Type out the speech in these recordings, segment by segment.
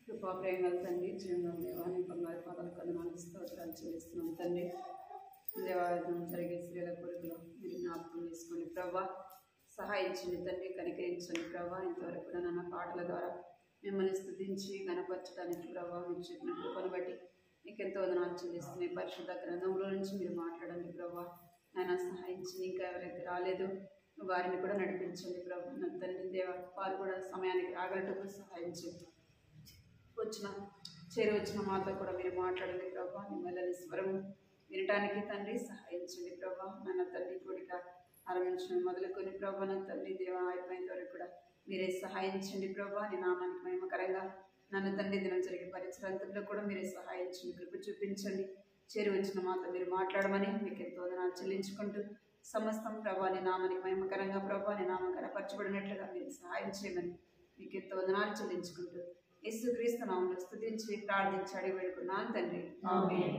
కృపాప్రేమల తండ్రి, జీవనం దేవాన్ని బంగారు పాదాలు కదనాలు స్తోత్రాలు చెల్లిస్తున్నాం తండ్రి. దేవాలయం జరిగే స్త్రీల కొడుకులో మీరు జ్ఞాపకం చేసుకోండి ప్రభా, సహాయించండి తండ్రి, కనికరించండి ప్రభా. ఇంతవరకు కూడా నాన్న పాటల ద్వారా మిమ్మల్ని స్తుతించి కనపరచడానికి ప్రభా మీరు చెప్పిన కృపను బట్టి మీకు ఎంతో వదనాలు చెల్లిస్తున్నాయి. పరిశుద్ధ గ్రంథంలో నుంచి మీరు మాట్లాడండి ప్రభా. ఆయన సహాయించి ఇంకా ఎవరైతే రాలేదు వారిని కూడా నడిపించండి ప్రభు. నా తండ్రి దేవ, వారు కూడా సమయానికి రాగలటకు సహాయించండి. వచ్చిన మాతో కూడా మీరు మాట్లాడండి ప్రభా. మిమ్మల్ని స్వరం వినటానికి తండ్రి సహాయించండి ప్రభా. నా తండ్రి కోడిక ఆరంభించడం మొదలుకొని ప్రభా, నా తండ్రి దేవ అయిపోయిన వరకు కూడా మీరే సహాయించండి ప్రభా. నీ నామానికి మహిమకరంగా నన్ను తండ్రి దినం జరిగే పరిచయంలో కూడా మీరే సహాయించండి, కృప చూపించండి. వచ్చిన మాతో మీరు మాట్లాడమని మీకు ఎంతో వదనాలు చెల్లించుకుంటూ సమస్తం ప్రభా నీ నామానికి మహిమకరంగా ప్రభా నీ నామం కనపరచబడినట్లుగా మీరు సహాయం చేయమని మీకు ఎంతో వదనాలు చెల్లించుకుంటూ యేసుక్రీస్తు నామములో స్తుతించి ప్రార్థించి అడిగి వేడుకున్నాను తండ్రి, ఆమేన్.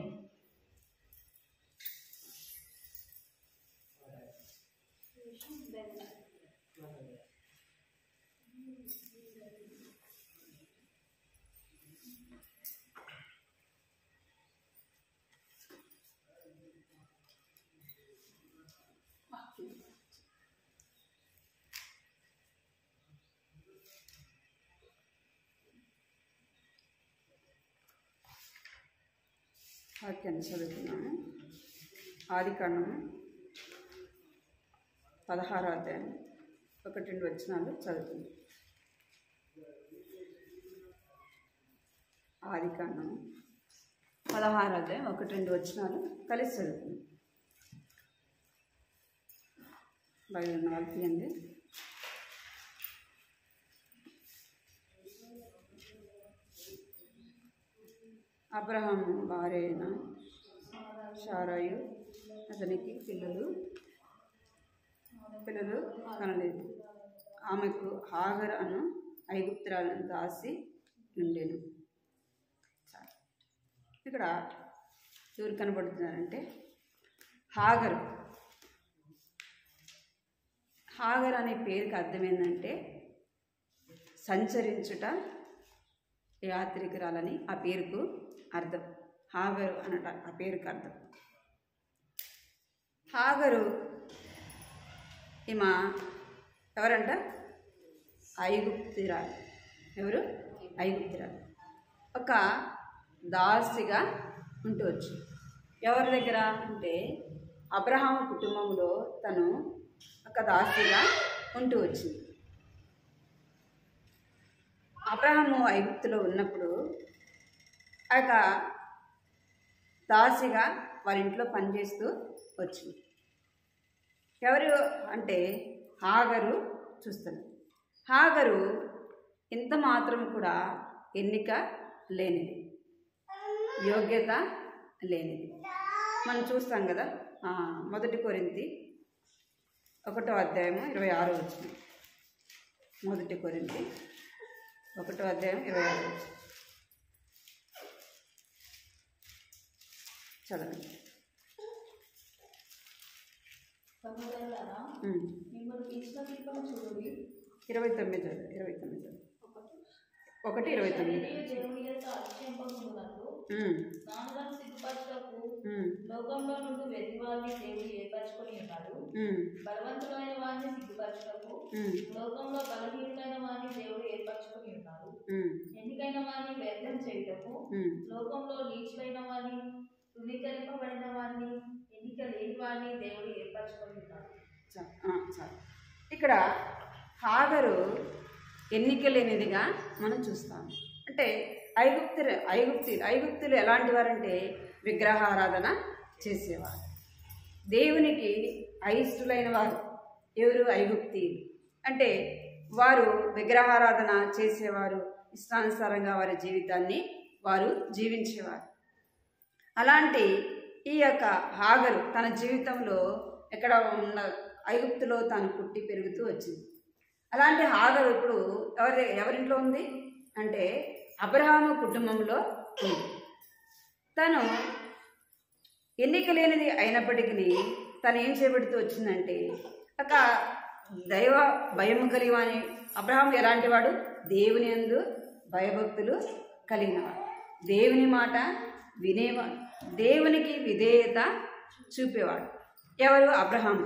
వాక్యాన్ని చదువుతున్నాను. ఆదికాండము 16వ అధ్యాయం 1-2 వచనాలు చదువుతున్నాను. ఆదికాండము 16వ అధ్యాయం 1-2 వచనాలు కలిసి చదువుతున్నాను. బయలు ఉన్న వాళ్ళు తీయండి. అబ్రహాము భార్య అయిన శారాయు అతనికి పిల్లలు కనలేదు. ఆమెకు హాగరు అను ఐగుప్తురాలను దాసి ఉండేను. ఇక్కడ ఎవరు కనబడుతున్నారంటే హాగరు. హాగర్ అనే పేరుకి అర్థం ఏంటంటే సంచరించుట, యాత్రికురాలని ఆ పేరుకు అర్థం. హాగరు అనట ఆ పేరుకి అర్థం. హాగరు ఈమె ఎవరంట? ఐగుప్తురాలు. ఎవరు? ఐగుప్తురాలు. ఒక దాసిగా ఉంటవచ్చు. ఎవరి దగ్గర అంటే అబ్రహాము కుటుంబంలో తను ఒక దాసిగా ఉంటూ వచ్చింది. అబ్రహాము ఐగుప్తులో ఉన్నప్పుడు ఆ యొక్క దాసిగా వారి ఇంట్లో పనిచేస్తూ వచ్చింది. ఎవరు అంటే హాగరు చూస్తుంది. హాగరు ఇంత మాత్రం కూడా ఎన్నిక లేనిది, యోగ్యత లేనిది. మనం చూస్తాం కదా, 1 కొరింథీ 1వ అధ్యాయము 26వ వచనం. 1 కొరింథీ 1వ అధ్యాయం 26వ వచనం చదవండి. సహోదరులారా, మిమ్మల్ని ఇచ్చిన కృపను చూడండి. 29 చదువు. 1:29. దేవుని యొక్క అతిశయింపకుండునట్లు నాన్నలను సిగ్గుపరచుటకు లోకంలో నుండి వెర్రివారిని దేవుడు ఏర్పరచుకొని ఉన్నాడు. బలవంతులైన వారిని సిగ్గుపరచుటకు లోకంలో బలహీనులైన వారిని దేవుడు ఏర్పరచుకొని ఉన్నాడు. ఎన్నికైన వారిని వ్యర్థం చేయుటకు లోకంలో నీచులైన వారిని, తృణీకరింపబడిన వారిని, ఎన్నిక లేని వారిని దేవుడు ఏర్పరచుకొని ఉన్నాడు. ఇక్కడ హాగరు ఎన్నిక లేనిదిగా మనం చూస్తాం. అంటే ఐగుప్తులు ఎలాంటి వారంటే విగ్రహారాధన చేసేవారు, దేవునికి అయిష్టులైన వారు. ఎవరు? ఐగుప్తీయులు. అంటే వారు విగ్రహారాధన చేసేవారు, ఇష్టానుసారంగా వారి జీవితాన్ని వారు జీవించేవారు. అలాంటి ఈ యొక్క హాగరు తన జీవితంలో ఎక్కడ ఉన్న ఐగుప్తులో తాను పుట్టి పెరుగుతూ వచ్చింది. అలాంటి హాగరు ఇప్పుడు ఎవరింట్లో ఉంది అంటే అబ్రహాము కుటుంబంలో ఉంది. తను ఎన్నిక లేనిది అయినప్పటికీ తను ఏం చేయబడుతూ వచ్చిందంటే ఒక దైవ భయం కలిగినవాని. అబ్రహాం ఎలాంటి వాడు? దేవుని యందు భయభక్తులు కలిగినవాడు, దేవుని మాట వినేవాడు, దేవునికి విధేయత చూపేవాడు. ఎవరు? అబ్రహాం.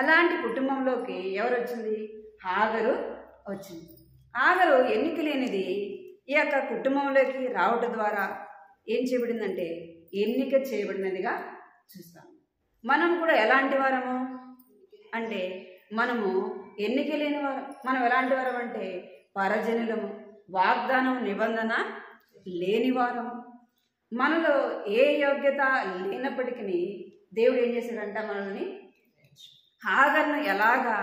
అలాంటి కుటుంబంలోకి ఎవరు వచ్చింది? హాగరు వచ్చింది. హాగరు ఎన్నిక లేనిది ఈ యొక్క కుటుంబంలోకి రావటం ద్వారా ఏం చేయబడిందంటే ఎన్నిక చేయబడినదిగా చూస్తాం. మనం కూడా ఎలాంటి వారము అంటే మనము ఎన్నిక లేని వారం. మనం ఎలాంటి వారం అంటే పరజనులము, వాగ్దానం నిబంధన లేని వారము. మనలో ఏ యోగ్యత లేనప్పటికీ దేవుడు ఏం చేశాడంట? మనల్ని హాగర్ను ఎలాగా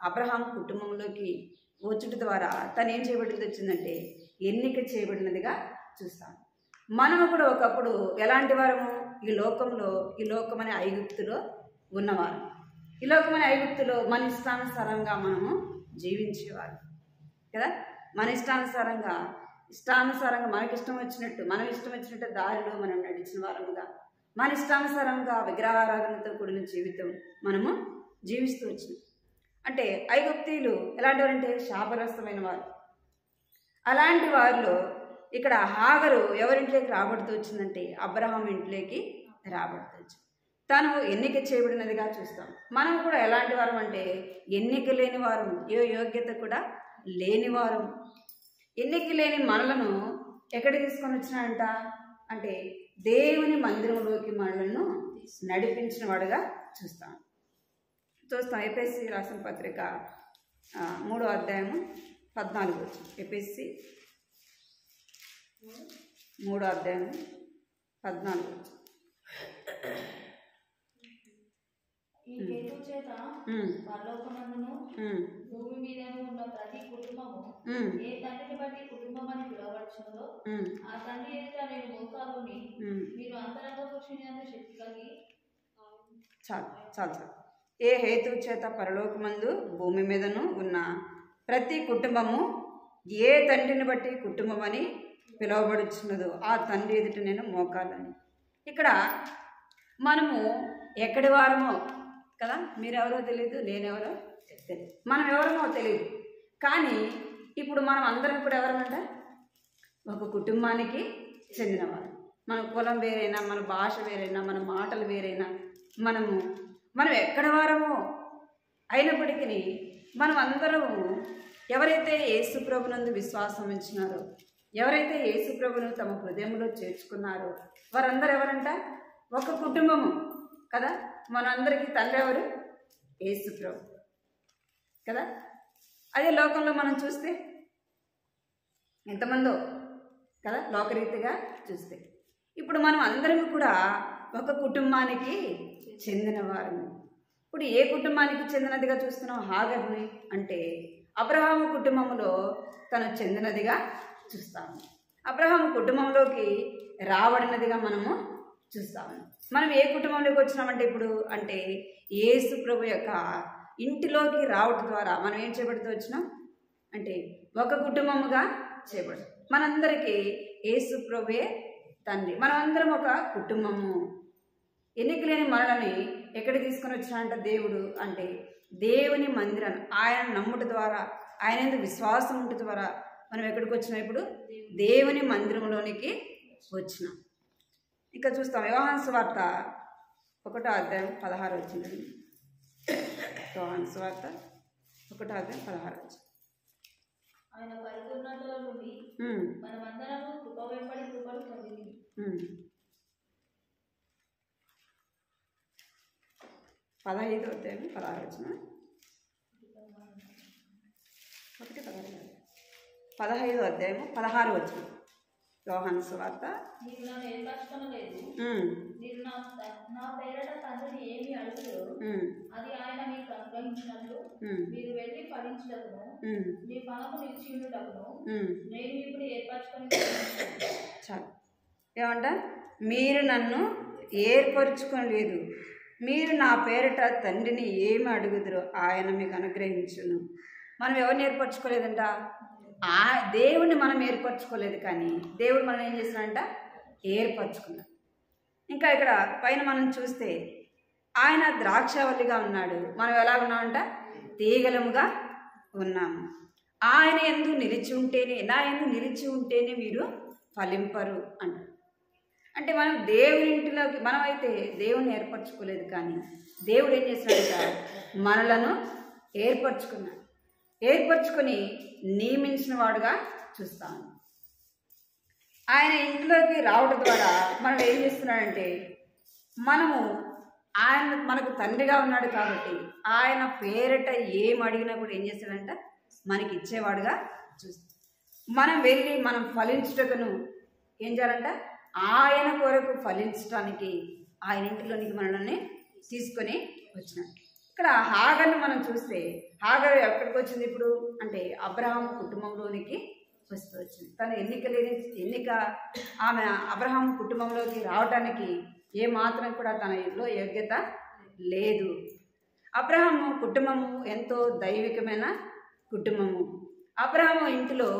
అబ్రహాం కుటుంబంలోకి వచ్చుట ద్వారా తను ఏం చేయబడింది వచ్చిందంటే ఎన్నిక చేయబడినదిగా చూస్తాం. మనము కూడా ఒకప్పుడు ఎలాంటి వారము? ఈ లోకం అనే ఐగుప్తులో ఉన్నవారు. ఈ లోకం అనే ఐగుప్తులో మన ఇష్టానుసారంగా మనము జీవించేవారు కదా. మన ఇష్టానుసారంగా మనకి ఇష్టం వచ్చినట్టు దారిలో మనం నడిచిన వారముగా, మన ఇష్టానుసారంగా విగ్రహారాధనతో కూడిన జీవితం మనము జీవిస్తూ వచ్చినాం. అంటే ఐగుప్తీయులు ఎలాంటి వారంటే శాపగ్రస్తమైన వారు. అలాంటి వారిలో ఇక్కడ హాగరు ఎవరింట్లోకి రాబడుతూ వచ్చిందంటే అబ్రహాం ఇంట్లోకి రాబడుతూ వచ్చింది. తను ఎన్నిక చేయబడినదిగా చూస్తాం. మనం కూడా ఎలాంటి వారం అంటే ఎన్నిక లేని వారం, ఏ యోగ్యత కూడా లేని వారం. ఎన్నిక లేని మనలను ఎక్కడికి తీసుకొని వచ్చినాడంట అంటే దేవుని మందిరంలోకి మనలను నడిపించిన వాడుగా చూస్తాం. ఎపిఎస్సి రాసిన పత్రిక 3వ అధ్యాయము 14 వచ్చి. ఎపిఎస్సి 3వ అధ్యాయము 14 వచ్చి. ఈ హేతు చేత పరలోకమందును భూమి మీదను ఉన్న ప్రతి కుటుంబము ఏ తండ్రిని బట్టి కుటుంబం అని పిలువబడుచున్నదో ఆ తండ్రి ఎదుట నేను మోకాలుని మీరు అంతరంగ పురుషుని శక్తి కలిగి. చాలు. ఏ హేతు చేత పరలోకమందు భూమి మీదను ఉన్న ప్రతి కుటుంబము ఏ తండ్రిని బట్టి కుటుంబం అని పిలువబడుచున్నదో ఆ తండ్రి ఎదుట నేను మోకాలని. ఇక్కడ మనము ఎక్కడి వారమో కదా, మీరెవరో తెలియదు, నేనెవరో తెలియదు, మనం ఎవరమో తెలియదు. కానీ ఇప్పుడు మనం అందరం కూడా ఎవరమంట? ఒక కుటుంబానికి చెందినవారు. మన కులం వేరైనా, మన భాష వేరైనా, మన మాటలు వేరైనా, మనం ఎక్కడ వారమో అయినప్పటికీ మనం అందరము ఎవరైతే యేసు ప్రభునందు విశ్వాసం ఉంచినారో, ఎవరైతే యేసు ప్రభును తమ హృదయంలో చేర్చుకున్నారో వారందరూ ఎవరంట? ఒక కుటుంబము కదా. మనందరికీ తండ్రి ఎవరు? యేసు ప్రభు కదా. అదే లోకంలో మనం చూస్తే ఎంతమందో కదా, లోకరీతిగా చూస్తే. ఇప్పుడు మనం అందరం కూడా ఒక కుటుంబానికి చెందిన వారము. ఇప్పుడు ఏ కుటుంబానికి చెందినదిగా చూస్తున్నాం? హాగర్ని అంటే అబ్రహాము కుటుంబంలో తను చెందినదిగా చూస్తాము. అబ్రహాము కుటుంబంలోకి రాబడినదిగా మనము చూస్తాము. మనం ఏ కుటుంబంలోకి వచ్చినామంటే ఇప్పుడు అంటే యేసు ప్రభు యొక్క ఇంటిలోకి రావడం ద్వారా మనం ఏం చేయబడుతూ వచ్చినాం అంటే ఒక కుటుంబముగా చేయబడు. మనందరికీ యేసు ప్రభువే తండ్రి. మనమందరం ఒక కుటుంబము. ఎన్నిక లేని మనల్ని ఎక్కడికి తీసుకొని వచ్చినాడంట దేవుడు అంటే దేవుని మందిరాన్ని ఆయన నమ్ముట ద్వారా, ఆయన ఎందుకు విశ్వాసం ఉంట ద్వారా మనం ఎక్కడికి వచ్చినాం? ఇప్పుడు దేవుని మందిరంలోనికి వచ్చినాం. ఇంకా చూస్తాం యోహాను సువార్త 1వ అధ్యాయం 16 వచ్చిందండి. యోహాను సువార్త 1వ అధ్యాయం 16 వచ్చింది. ఆయన పరిపూర్ణతలో నుండి మనమందరము కృప వెంబడి కృపను పొందితిమి. 15వ అధ్యాయం 16 వచ్చిన 15వ అధ్యాయం 16 వచ్చిన యోహాను సువార్త. మీరు నన్ను ఏర్పరచుకొనలేదు, మీరు నా పేరట తండ్రిని ఏమి అడుగుతారో అది ఆయన మీకు అనుగ్రహించినట్లు మీరు వెళ్ళి ఫలించుటకును మీ ఫలము నిలిచి ఉండుటకును నేను ఇప్పుడు ఏర్పరచుకొని. చాలు. ఏమంట? మీరు నన్ను ఏర్పరచుకోలేదు, మీరు నా పేరిట తండ్రిని ఏమి అడుగుదురో ఆయన మీకు అనుగ్రహించును. మనం ఎవరిని ఏర్పరచుకోలేదంట? దేవుణ్ణి మనం ఏర్పరచుకోలేదు, కానీ దేవుడు మనం ఏం చేసినాడంట? ఏర్పరచుకున్నాం. ఇంకా ఇక్కడ పైన మనం చూస్తే ఆయన ద్రాక్షవల్లిగా ఉన్నాడు, మనం ఎలా ఉన్నామంట? తీగలముగా ఉన్నాము. ఆయన యందు నిలిచి ఉంటేనే, నా యందు నిలిచి ఉంటేనే మీరు ఫలింపరు అంటారు. అంటే మనం దేవుని ఇంటిలోకి, మనమైతే దేవుని ఏర్పరచుకోలేదు, కానీ దేవుడు ఏం చేశాడంట? మనలను ఏర్పరచుకొని నియమించిన వాడుగా చూస్తాము. ఆయన ఇంట్లోకి రావడం ద్వారా మనం ఏం చేస్తున్నాడంటే, మనము ఆయన మనకు తండ్రిగా ఉన్నాడు కాబట్టి ఆయన పేరట ఏం అడిగినా కూడా ఏం చేస్తాడంట? మనకి ఇచ్చేవాడుగా చూస్తాం. మనం వెళ్ళి మనం ఫలించుటకును ఏం చేయాలంట? ఆయన కొరకు ఫలించడానికి ఆయన ఇంటిలోనికి మనల్ని తీసుకొని వచ్చినాడు. ఇక్కడ హాగర్ను మనం చూస్తే, హాగర్ ఎక్కడికి వచ్చింది ఇప్పుడు అంటే అబ్రహాము కుటుంబంలోనికి వస్తూ వచ్చింది. తను ఎన్నిక ఆమె అబ్రహాము కుటుంబంలోకి రావడానికి ఏమాత్రం కూడా తనలో యోగ్యత లేదు. అబ్రహాము కుటుంబము ఎంతో దైవికమైన కుటుంబము. అబ్రహాము ఇంటిలో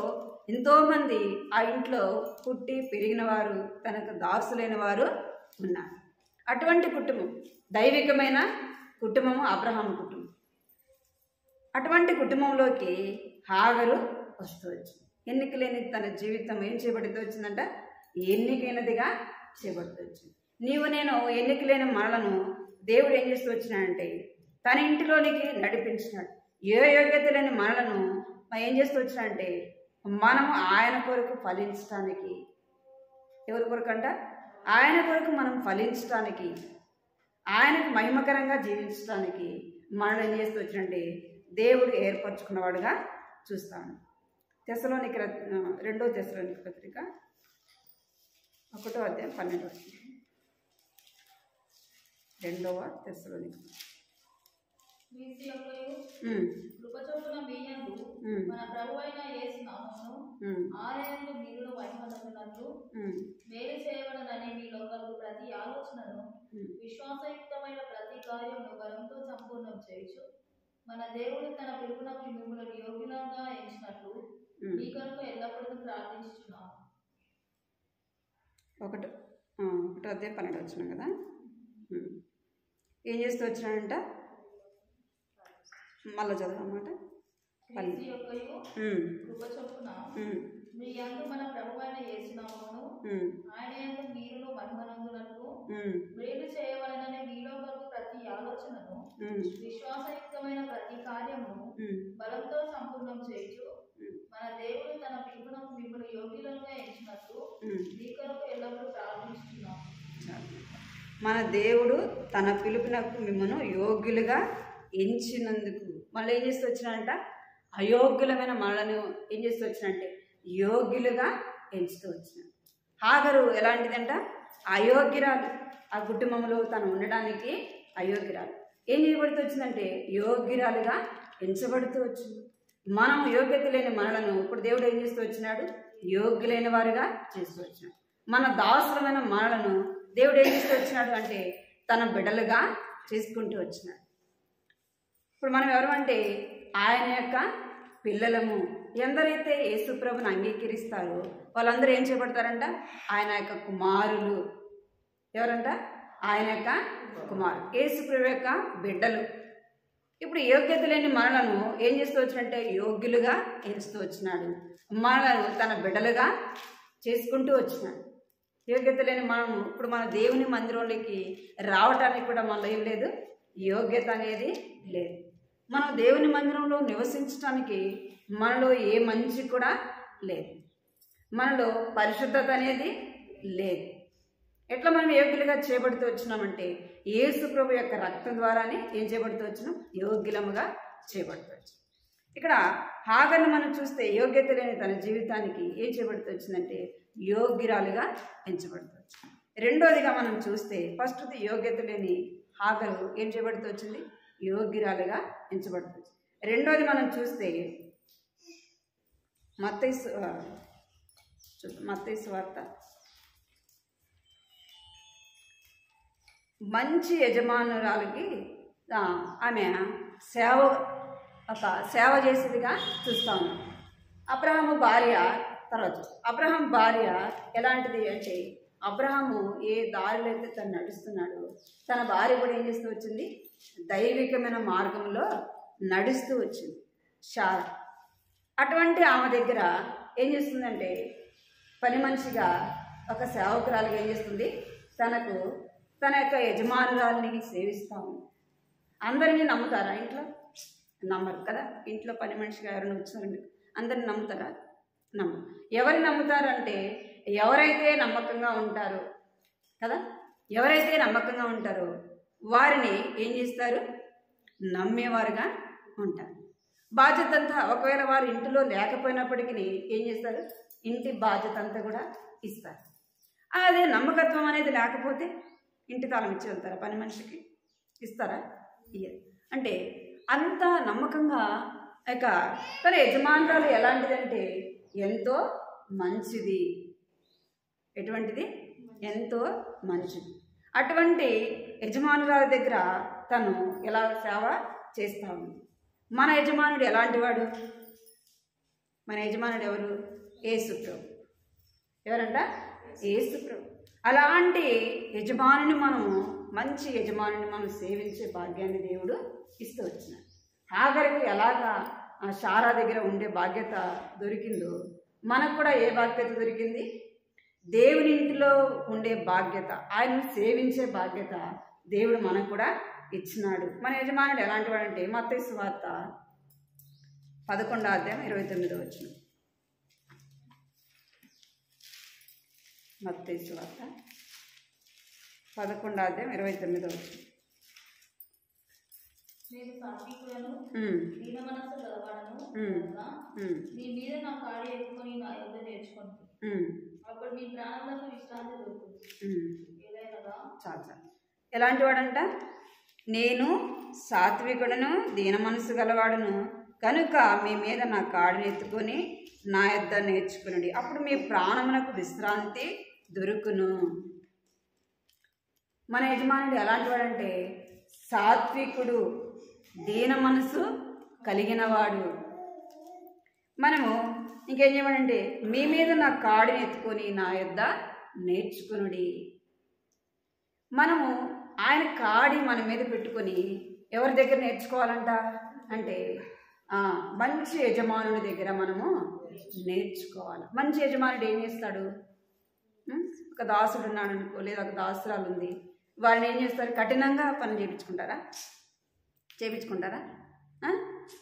ఎంతోమంది ఆ ఇంట్లో పుట్టి పెరిగిన వారు, తనకు దాసులైన వారు ఉన్నారు. అటువంటి కుటుంబం, దైవికమైన కుటుంబము అబ్రహాము కుటుంబం. అటువంటి కుటుంబంలోకి హాగరు వస్తూ వచ్చింది. ఎన్నిక లేని తన జీవితం ఏం చేయబడుతూ వచ్చిందంట? ఎన్నికైనదిగా చేయబడుతూ వచ్చింది. నీవు నేను ఎన్నిక లేని మనలను దేవుడు ఏం చేస్తూ వచ్చినాడంటే తన ఇంటిలోనికి నడిపించినాడు. ఏ యోగ్యత లేని మనలను ఏం చేస్తూ వచ్చినాడంటే మనము ఆయన కొరకు ఫలించడానికి, ఎవరి కొరకు అంట? ఆయన కొరకు మనం ఫలించడానికి, ఆయనకు మహిమకరంగా జీవించడానికి మనల్ని ఏం చేస్తూ వచ్చినంటే దేవుడు ఏర్పరచుకున్నవాడుగా చూస్తాను. తెస్సలోనికీ 2వ తెస్సలోనికీ పత్రిక 1వ అధ్యాయం 12వ వచనం. 2వ తెస్సలోనికీ కృపచొప్పున మీయందు మన ప్రభువైన యేసు నామమును ఆయనను మీరును మహిమనొందినట్లు మేలు చేయవలనని మీలోకలకు ప్రతి ఆలోచనను విశ్వాసయుక్తమైన ప్రతి కార్యమును బలంతో సంపూర్ణం చేయుచు మన దేవుడు తన పిలుపునకు మిమ్మల్ని యోగ్యులంగా ఎంచినట్లు మీ కొరకు ఎల్లప్పుడూ ప్రార్థించుచున్నాము. 1వ అధ్యాయం 12వ వచనం కదా. ఏం చేస్తూ వచ్చినాడంట? మళ్ళీ చదవమాట. కృపచొప్పున మీ యందు మన ప్రభువైన యేసు నామమును ఆయన యందు మీరును మహిమనొందినట్లు మేలు చేయవలనని మీలో కొరకు ప్రతి ఆలోచనను విశ్వాసయుక్తమైన ప్రతి కార్యమును బలంతో సంపూర్ణం చేయుచు మన దేవుడు తన పిలుపునకు మిమ్మల్ని యోగ్యులుగా ఎంచినట్లు మీ కొరకు ఎల్లప్పుడూ ప్రార్థించుచున్నాము. మన దేవుడు తన పిలుపునకు మిమ్మల్ని యోగ్యులుగా ఎంచినందుకు మళ్ళీ ఏం చేస్తూ వచ్చినాడంట? అయోగ్యులమైన మనలను ఏం చేస్తూ వచ్చినంటే యోగ్యులుగా ఎంచుతూ వచ్చినాడు. హాగరు ఎలాంటిదంట? అయోగ్యురాలు. ఆ కుటుంబంలో తను ఉండడానికి అయోగ్యురాలు. ఏం చేయబడుతూ వచ్చిందంటే యోగ్యురాలుగా ఎంచబడుతూ వచ్చింది. మనం యోగ్యత లేని మనలను ఇప్పుడు దేవుడు ఏం చేస్తూ వచ్చినాడు? యోగ్యులైన వారుగా చేస్తూ వచ్చినాడు. మన దాసులమైన మనలను దేవుడు ఏం చేస్తూ వచ్చినాడు అంటే తన బిడ్డలుగా చేసుకుంటూ వచ్చినాడు. ఇప్పుడు మనం ఎవరు అంటే ఆయన యొక్క పిల్లలము. ఎందరైతే యేసుప్రభుని అంగీకరిస్తారో వాళ్ళందరూ ఏం చేయబడతారంట? ఆయన యొక్క కుమారులు. ఎవరంట? ఆయన యొక్క కుమారులు, యేసుప్రభు యొక్క బిడ్డలు. ఇప్పుడు యోగ్యత లేని మనలను ఏం చేస్తూ వచ్చినట్టే యోగ్యులుగా ఎంచుతూ వచ్చినాడు. మనలను తన బిడ్డలుగా చేసుకుంటూ వచ్చినాడు. యోగ్యత లేని మనము ఇప్పుడు మన దేవుని మందిరంలోకి రావటానికి కూడా మనలో ఏం లేదు, యోగ్యత అనేది లేదు. మనం దేవుని మందిరంలో నివసించడానికి మనలో ఏ మంచి కూడా లేదు, మనలో పరిశుద్ధత అనేది లేదు. ఎట్లా మనం యోగ్యులుగా చేయబడుతూ వచ్చినామంటే యేసు ప్రభు యొక్క రక్తం ద్వారానే ఏం చేయబడుతూ వచ్చినాం? యోగ్యులముగా చేయబడుతూ వచ్చినాం. ఇక్కడ హాగర్ను మనం చూస్తే యోగ్యత లేని తన జీవితానికి ఏం చేయబడుతూ వచ్చిందంటే యోగ్యురాలుగా ఎంచబడుతూ వచ్చింది. రెండోదిగా మనం చూస్తే ఫస్ట్ యోగ్యత లేని హాగరు ఏం చేయబడుతూ వచ్చింది? యోగ్యురాలుగా ఎంచబడుతూ వచ్చింది. రెండోది మనం చూస్తే మత్తయి సువార్త మంచి యజమానురాలకి ఆమె సేవ చేసేదిగా చూస్తూ ఉన్నాం. అబ్రహాము భార్య తర్వాత అబ్రహాం భార్య ఎలాంటిది అంటే అబ్రహాము ఏ దారిలో అయితే తను నడుస్తున్నాడో తన భార్య కూడా ఏం చేస్తూ వచ్చింది, దైవికమైన మార్గంలో నడుస్తూ వచ్చింది శారా. అటువంటి ఆమె దగ్గర ఏం చేస్తుందంటే పని మనిషిగా ఒక సేవకురాలుగా ఏం చేస్తుంది, తన యొక్క యజమానురాలిని సేవిస్తాము. అందరినీ నమ్ముతారా ఇంట్లో? నమ్మరు కదా. ఇంట్లో పని మనిషిగా ఎవరైనా వచ్చారండి అందరిని నమ్ముతారా? నమ్మరు. ఎవరిని నమ్ముతారంటే ఎవరైతే నమ్మకంగా ఉంటారో కదా, ఎవరైతే నమ్మకంగా ఉంటారో వారిని ఏం చేస్తారు, నమ్మేవారుగా ఉంటారు. బాధ్యత అంతా ఒకవేళ వారు ఇంటిలో లేకపోయినప్పటికీ ఏం చేస్తారు, ఇంటి బాధ్యత అంతా కూడా ఇస్తారు. అదే నమ్మకత్వం అనేది లేకపోతే ఇంటి తాళం ఇచ్చి వెళ్తారా? పని మనిషికి ఇస్తారా? ఇయ్యరు. అంటే అంత నమ్మకంగా ఇక తన యజమానురాలు ఎలాంటిదంటే ఎంతో మంచిది. ఎటువంటిది? ఎంతో మంచిది. అటువంటి యజమానురాల దగ్గర తను ఎలా సేవ చేస్తా ఉంది. మన యజమానుడు ఎలాంటి వాడు? మన యజమానుడు ఎవరు? యేసుప్రభు. ఎవరంట? యేసుప్రభు. అలాంటి యజమానుని మనము, మంచి యజమానుని మనం సేవించే భాగ్యాన్ని దేవుడు ఇస్తూ వచ్చినాడు. ఆఖరికి ఎలాగా శారా దగ్గర ఉండే బాధ్యత దొరికిందో మనకు కూడా ఏ బాధ్యత దొరికింది? దేవుని ఇంటిలో ఉండే బాధ్యత, ఆయనను సేవించే బాధ్యత దేవుడు మనకు కూడా ఇచ్చినాడు. మన యజమానుడు ఎలాంటి వాడంటే మత్తయి సువార్త 11:29. మత్తయి సువార్త 11:29. నేను సాత్వికులను దీన మనస్సు గలవాడను కనుక నీ మీద నా కాడి ఎక్కుకొని నా యొద్ద నేర్చుకోండి, అప్పుడు మీ ప్రాణములకు విశ్రాంతి దొరుకుతుంది. చాలా ఎలాంటి వాడంట? నేను సాత్వికుడను దీన మనసు గలవాడును కనుక మీ మీద నా కాడిని ఎత్తుకొని నా యొద్ద నేర్చుకునండి, అప్పుడు మీ ప్రాణమునకు విశ్రాంతి దొరుకును. మన యజమానుడు ఎలాంటి వాడంటే సాత్వికుడు, దీన మనసు కలిగినవాడు. మనము ఇంకేం చేయమంటే మీ మీద నా కాడిని ఎత్తుకొని నా యొద్ద నేర్చుకునుడి. మనము ఆయన కాడి మన మీద పెట్టుకొని ఎవరి దగ్గర నేర్చుకోవాలంట అంటే మంచి యజమానుడి దగ్గర మనము నేర్చుకోవాలి. మంచి యజమానుడు ఏం చేస్తాడు? ఒక దాసుడు ఉన్నాడు అనుకో, లేదా ఒక దాసురాలు ఉంది, వాళ్ళని ఏం చేస్తారు? కఠినంగా పని చేయించుకుంటారా?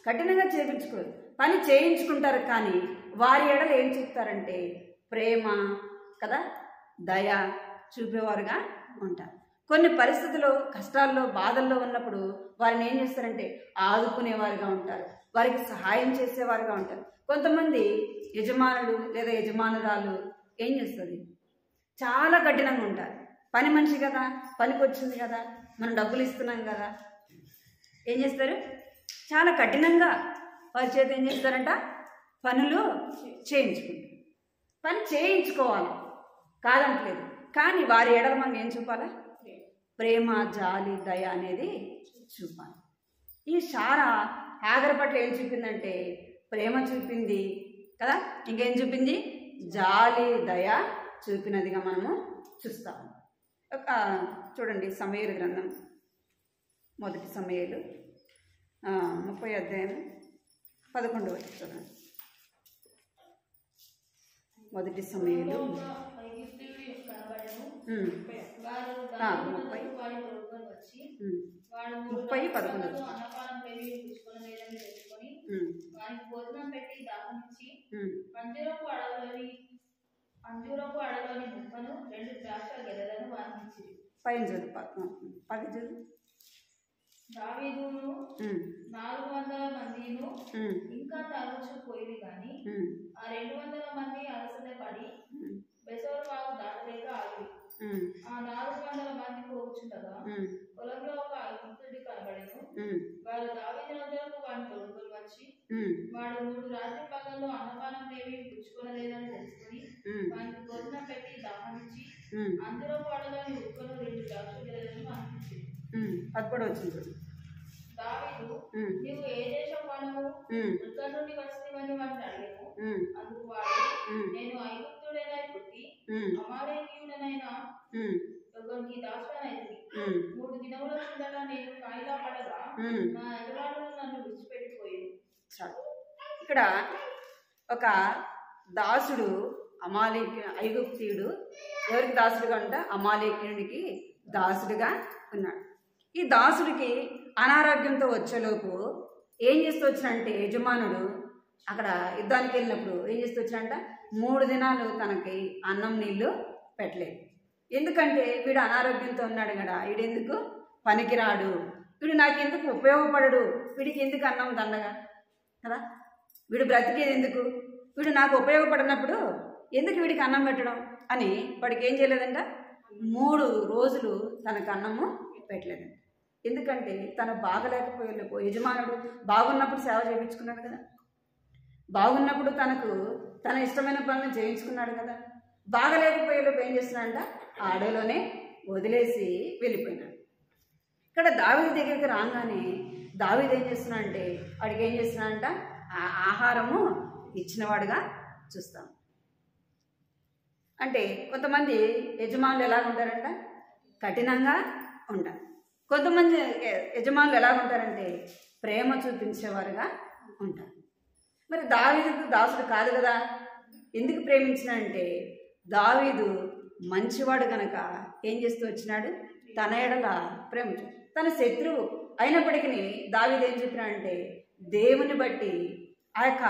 కఠినంగా చేయించుకోరు, పని చేయించుకుంటారు. కానీ వారి ఎడలు ఏం చెప్తారంటే ప్రేమ కదా, దయ చూపేవారుగా ఉంటారు. కొన్ని పరిస్థితుల్లో, కష్టాల్లో, బాధల్లో ఉన్నప్పుడు వారిని ఏం చేస్తారంటే ఆదుకునేవారుగా ఉంటారు, వారికి సహాయం చేసేవారుగా ఉంటారు. కొంతమంది యజమానులు లేదా యజమానురాలు ఏం చేస్తుంది? చాలా కఠినంగా ఉంటారు. పని మనిషి కదా, పనికి వచ్చింది కదా, మనం డబ్బులు ఇస్తున్నాం కదా, ఏం చేస్తారు? చాలా కఠినంగా వారి చేత ఏం చేస్తారంట? పనులు చేయించుకుంటారు. పని చేయించుకోవాలి కాదంటలేదు, కానీ వారి ఎడల మనం ఏం చూపాలా? ప్రేమ, జాలి, దయ అనేది చూపాలి. ఈ శారా హాగరు పట్ల ఏం చూపిందంటే ప్రేమ చూపింది కదా, ఇంకేం చూపింది? జాలి, దయ చూపినదిగా మనము చూస్తాము. చూడండి సమూయేలు గ్రంథం, మొదటి సమూయేలు 30:11 చూడండి. మొదటి సమూయేలు 30:11. అంజూరపు అడలోని ముప్పను 2 ద్రాక్ష గెలలను వాంఛించిరి. పైన చదువు 10 చదువు. దావీదును 400 మందిను ఇంకా తాగొచ్చుకుపోయింది కానీ ఆ 200 మంది అలసట పడి బెసోరు వాగు దాటలేక ఆగి ఆ 400 మంది పోవచ్చుండగా పొలంలో ఒక ఐగుప్తుడి కనబడెను. వారు దావీదు వద్దకు వాడిని తోడుకొని వచ్చి వాడు 3 రాత్రి పగళ్ళు అన్నపానం ఏమీ పుచ్చుకొనలేదని తెలుసుకుని వానికి భోజనం పెట్టి దాహమిచ్చి అందరూ అడలోని ఉప్పును 2 ద్రాక్ష గెలలను అందించింది. దావీదు నీవు ఏ దేశం వాడవు, ఎక్కడి నుండి వచ్చినవని వాడిని అడిగాను. అందుకు వాడు నేను ఐగుప్తుడైన పుట్టి అమాలేకీయుడనైన ఒకనికి దాసుడనైతిని. 3 దినముల కిందట నేను కాయిలా పడగా నా యజమానులు నన్ను విడిచిపెట్టిపోయాను. ఇక్కడ ఒక దాసుడు ఐగుప్తీయుడు ఎవరికి దాసుడుగా ఉంటా? అమాలేకీయునికి దాసుడుగా ఉన్నాడు. ఈ దాసుడికి అనారోగ్యంతో వచ్చేలోపు ఏం చేస్తూ వచ్చినంటే యజమానుడు అక్కడ యుద్ధానికి వెళ్ళినప్పుడు ఏం చేస్తూ వచ్చినంట 3 దినాలు తనకి అన్నం నీళ్లు పెట్టలేదు. ఎందుకంటే వీడు అనారోగ్యంతో ఉన్నాడు కదా, వీడెందుకు పనికిరాడు, వీడు నాకు ఎందుకు ఉపయోగపడడు, వీడికి ఎందుకు అన్నం దండగా కదా, వీడు బ్రతికేది ఎందుకు, వీడు నాకు ఉపయోగపడినప్పుడు ఎందుకు వీడికి అన్నం పెట్టడం అని వాడికి ఏం చేయలేదంట 3 రోజులు తనకు అన్నము పెట్టలేదంట. ఎందుకంటే తను బాగలేకపోయేలోపు యజమానుడు బాగున్నప్పుడు సేవ చేయించుకున్నాడు కదా, బాగున్నప్పుడు తన ఇష్టమైన పనులు చేయించుకున్నాడు కదా, బాగలేకపోయేలోపు ఏం చేస్తున్నాడంట ఆ అడవిలోనే వదిలేసి వెళ్ళిపోయినాడు. ఇక్కడ దావీదు దగ్గరికి రాగానే దావీదు ఏం చేస్తున్నాడంటే వాడికి ఏం చేస్తున్నాడంట ఆహారము ఇచ్చినవాడుగా చూస్తాం. అంటే కొంతమంది యజమానులు ఎలా ఉంటారంట కఠినంగా ఉంటారు, కొంతమంది యజమానులు ఎలా ఉంటారంటే ప్రేమ చూపించేవారుగా ఉంటారు. మరి దావీదుకు దాసుడు కాదు కదా, ఎందుకు ప్రేమించినంటే దావీదు మంచివాడు కనుక ఏం చేస్తూ వచ్చినాడు తన ఎడల ప్రేమ. తన శత్రువు అయినప్పటికీ దావీదు ఏం చెప్పినాడంటే దేవుని బట్టి ఆ యొక్క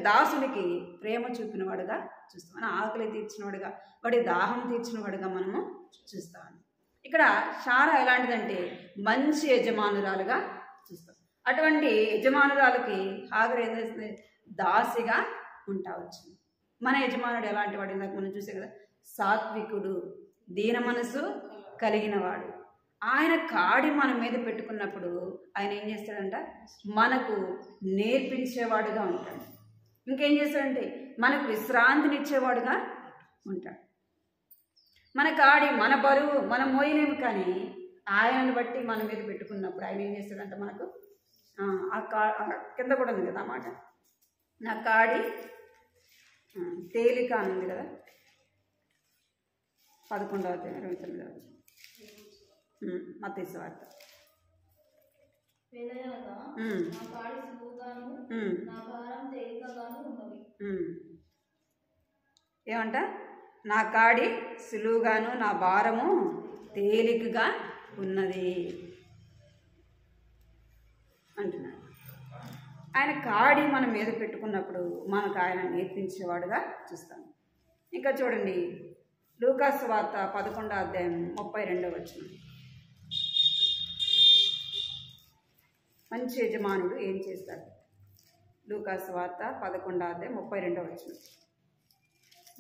దాసునికి ప్రేమ చూపినవాడుగా చూస్తాం. మన ఆకలి తీర్చినవాడుగా, వాడి దాహం తీర్చినవాడుగా మనము చూస్తాం. ఇక్కడ శారా ఎలాంటిదంటే మంచి యజమానురాలుగా చూస్తాం. అటువంటి యజమానురాలకి హాగరు ఏం చేస్తుంది దాసిగా ఉంటావచ్చు. మన యజమానుడు ఎలాంటి వాడు ఇందాక మనం చూసే కదా, సాత్వికుడు, దీన మనసు కలిగినవాడు. ఆయన కాడి మన మీద పెట్టుకున్నప్పుడు ఆయన ఏం చేస్తాడంట మనకు నేర్పించేవాడుగా ఉంటాడు. ఇంకేం చేస్తాడంటే మనకు విశ్రాంతినిచ్చేవాడుగా ఉంటాడు. మన కాడి మన బరువు మనం మోయలేము, కానీ ఆయనను బట్టి మన మీద పెట్టుకున్నప్పుడు ఆయన ఏం చేస్తాడంట మనకు కింద కూడా ఉంది కదా అన్నమాట, నా కాడి తేలిక అని ఉంది కదా 11వ అధ్యాయం 29వ మత్తయి సువార్త. ఏమంట నా కాడి సులువుగాను నా భారము తేలికగా ఉన్నది అంటున్నాడు. ఆయన కాడి మన మీద పెట్టుకున్నప్పుడు మనకు ఆయన నేర్పించేవాడుగా చూస్తాం. ఇంకా చూడండి లూకాసు వార్త 11వ అధ్యాయం 32వ వచనం. మంచి యజమానుడు ఏం చేస్తాడు? లూకాసు వార్త 11వ అధ్యాయం 32వ వచనం.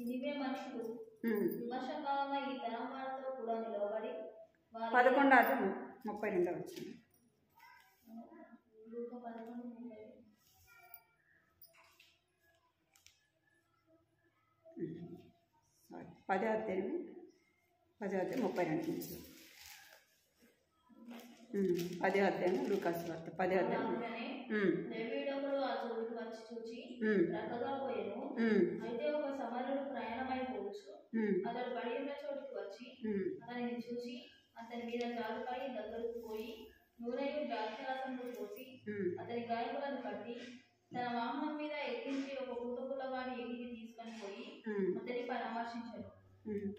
ఇదివే మనుషులు విమర్శకాలమైన ఈ తరం వారితో కూడా నిలబడి 11వ అధ్యాయం 32వ వచనం. 10వ అధ్యాయం 32 నుంచి 10వ అధ్యాయం లూకాసు వార్త 10వ అధ్యాయం. అయితే ఒక సమరుడు ప్రయాణమైపోవచ్చు, అతడు పడి ఉన్న చోటుకు వచ్చి అతనిని చూసి అతని మీద జారుపడి దగ్గరకు పోయి నూనెయు ద్రాక్షరసము పోసి అతని గాయములను కట్టి తన వాహనం మీద ఎక్కించి ఒక కూతుకుల వాడి ఇంటికి తీసుకొని పోయి అతని పరామర్శించాడు.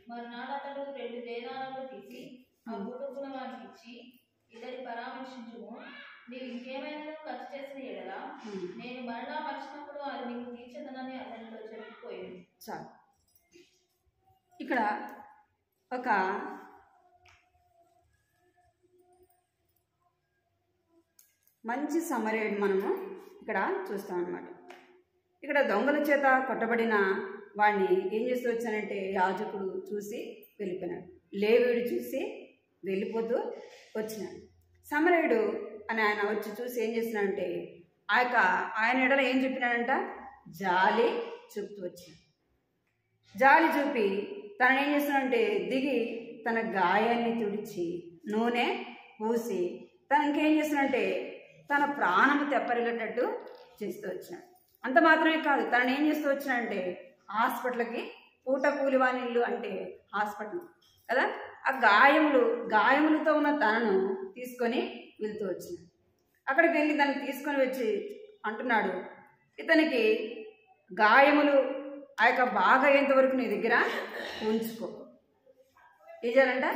మరునాడు అతడు 2 దేనారాలు తీసి ఆ కూతుకుల వాడికి ఇచ్చి, ఇతని పరామర్శించుము, నీవు ఇంకేమైనా ఖర్చు చేసిన ఎడలా నేను మరలా వచ్చినప్పుడు అది నీకు తీర్చదనని అతనితో చెప్పిపోయాడు. చాలు. ఇక్కడ ఒక మంచి సమరేయుడు మనము ఇక్కడ చూస్తాం అన్నమాట. ఇక్కడ దొంగల చేత కొట్టబడిన వాడిని ఏం చేస్తూ వచ్చానంటే యాజకుడు చూసి వెళ్ళిపోయినాడు, లేవీయుడు చూసి వెళ్ళిపోతూ వచ్చినాడు. సమరేయుడు అని ఆయన వచ్చి చూసి ఏం చేస్తున్నాడంటే ఆయన ఎడల ఏం చెప్పినాడంట జాలి చూపుతూ వచ్చినాడు. జాలి చూపి తనని ఏం చేస్తున్నాడంటే దిగి తన గాయాన్ని తుడిచి నూనె పూసి తను ఇంకేం చేస్తున్నాడంటే తన ప్రాణము తెప్పరిల్లేటట్టు చేస్తూ వచ్చినాడు. అంత మాత్రమే కాదు, తనని ఏం చేస్తూ వచ్చినాడంటే హాస్పిటల్కి పూట కూలివాని ఇల్లు అంటే హాస్పిటల్ కదా. ఆ గాయములతో ఉన్న తనను తీసుకొని వెళ్తూ వచ్చినాడు. అక్కడికి వెళ్ళి దాన్ని తీసుకొని వచ్చి అంటున్నాడు, ఇతనికి గాయములు ఆ యొక్క బాగా అయ్యేంతవరకు నీ దగ్గర ఉంచుకో. ఏం చేయాలంట?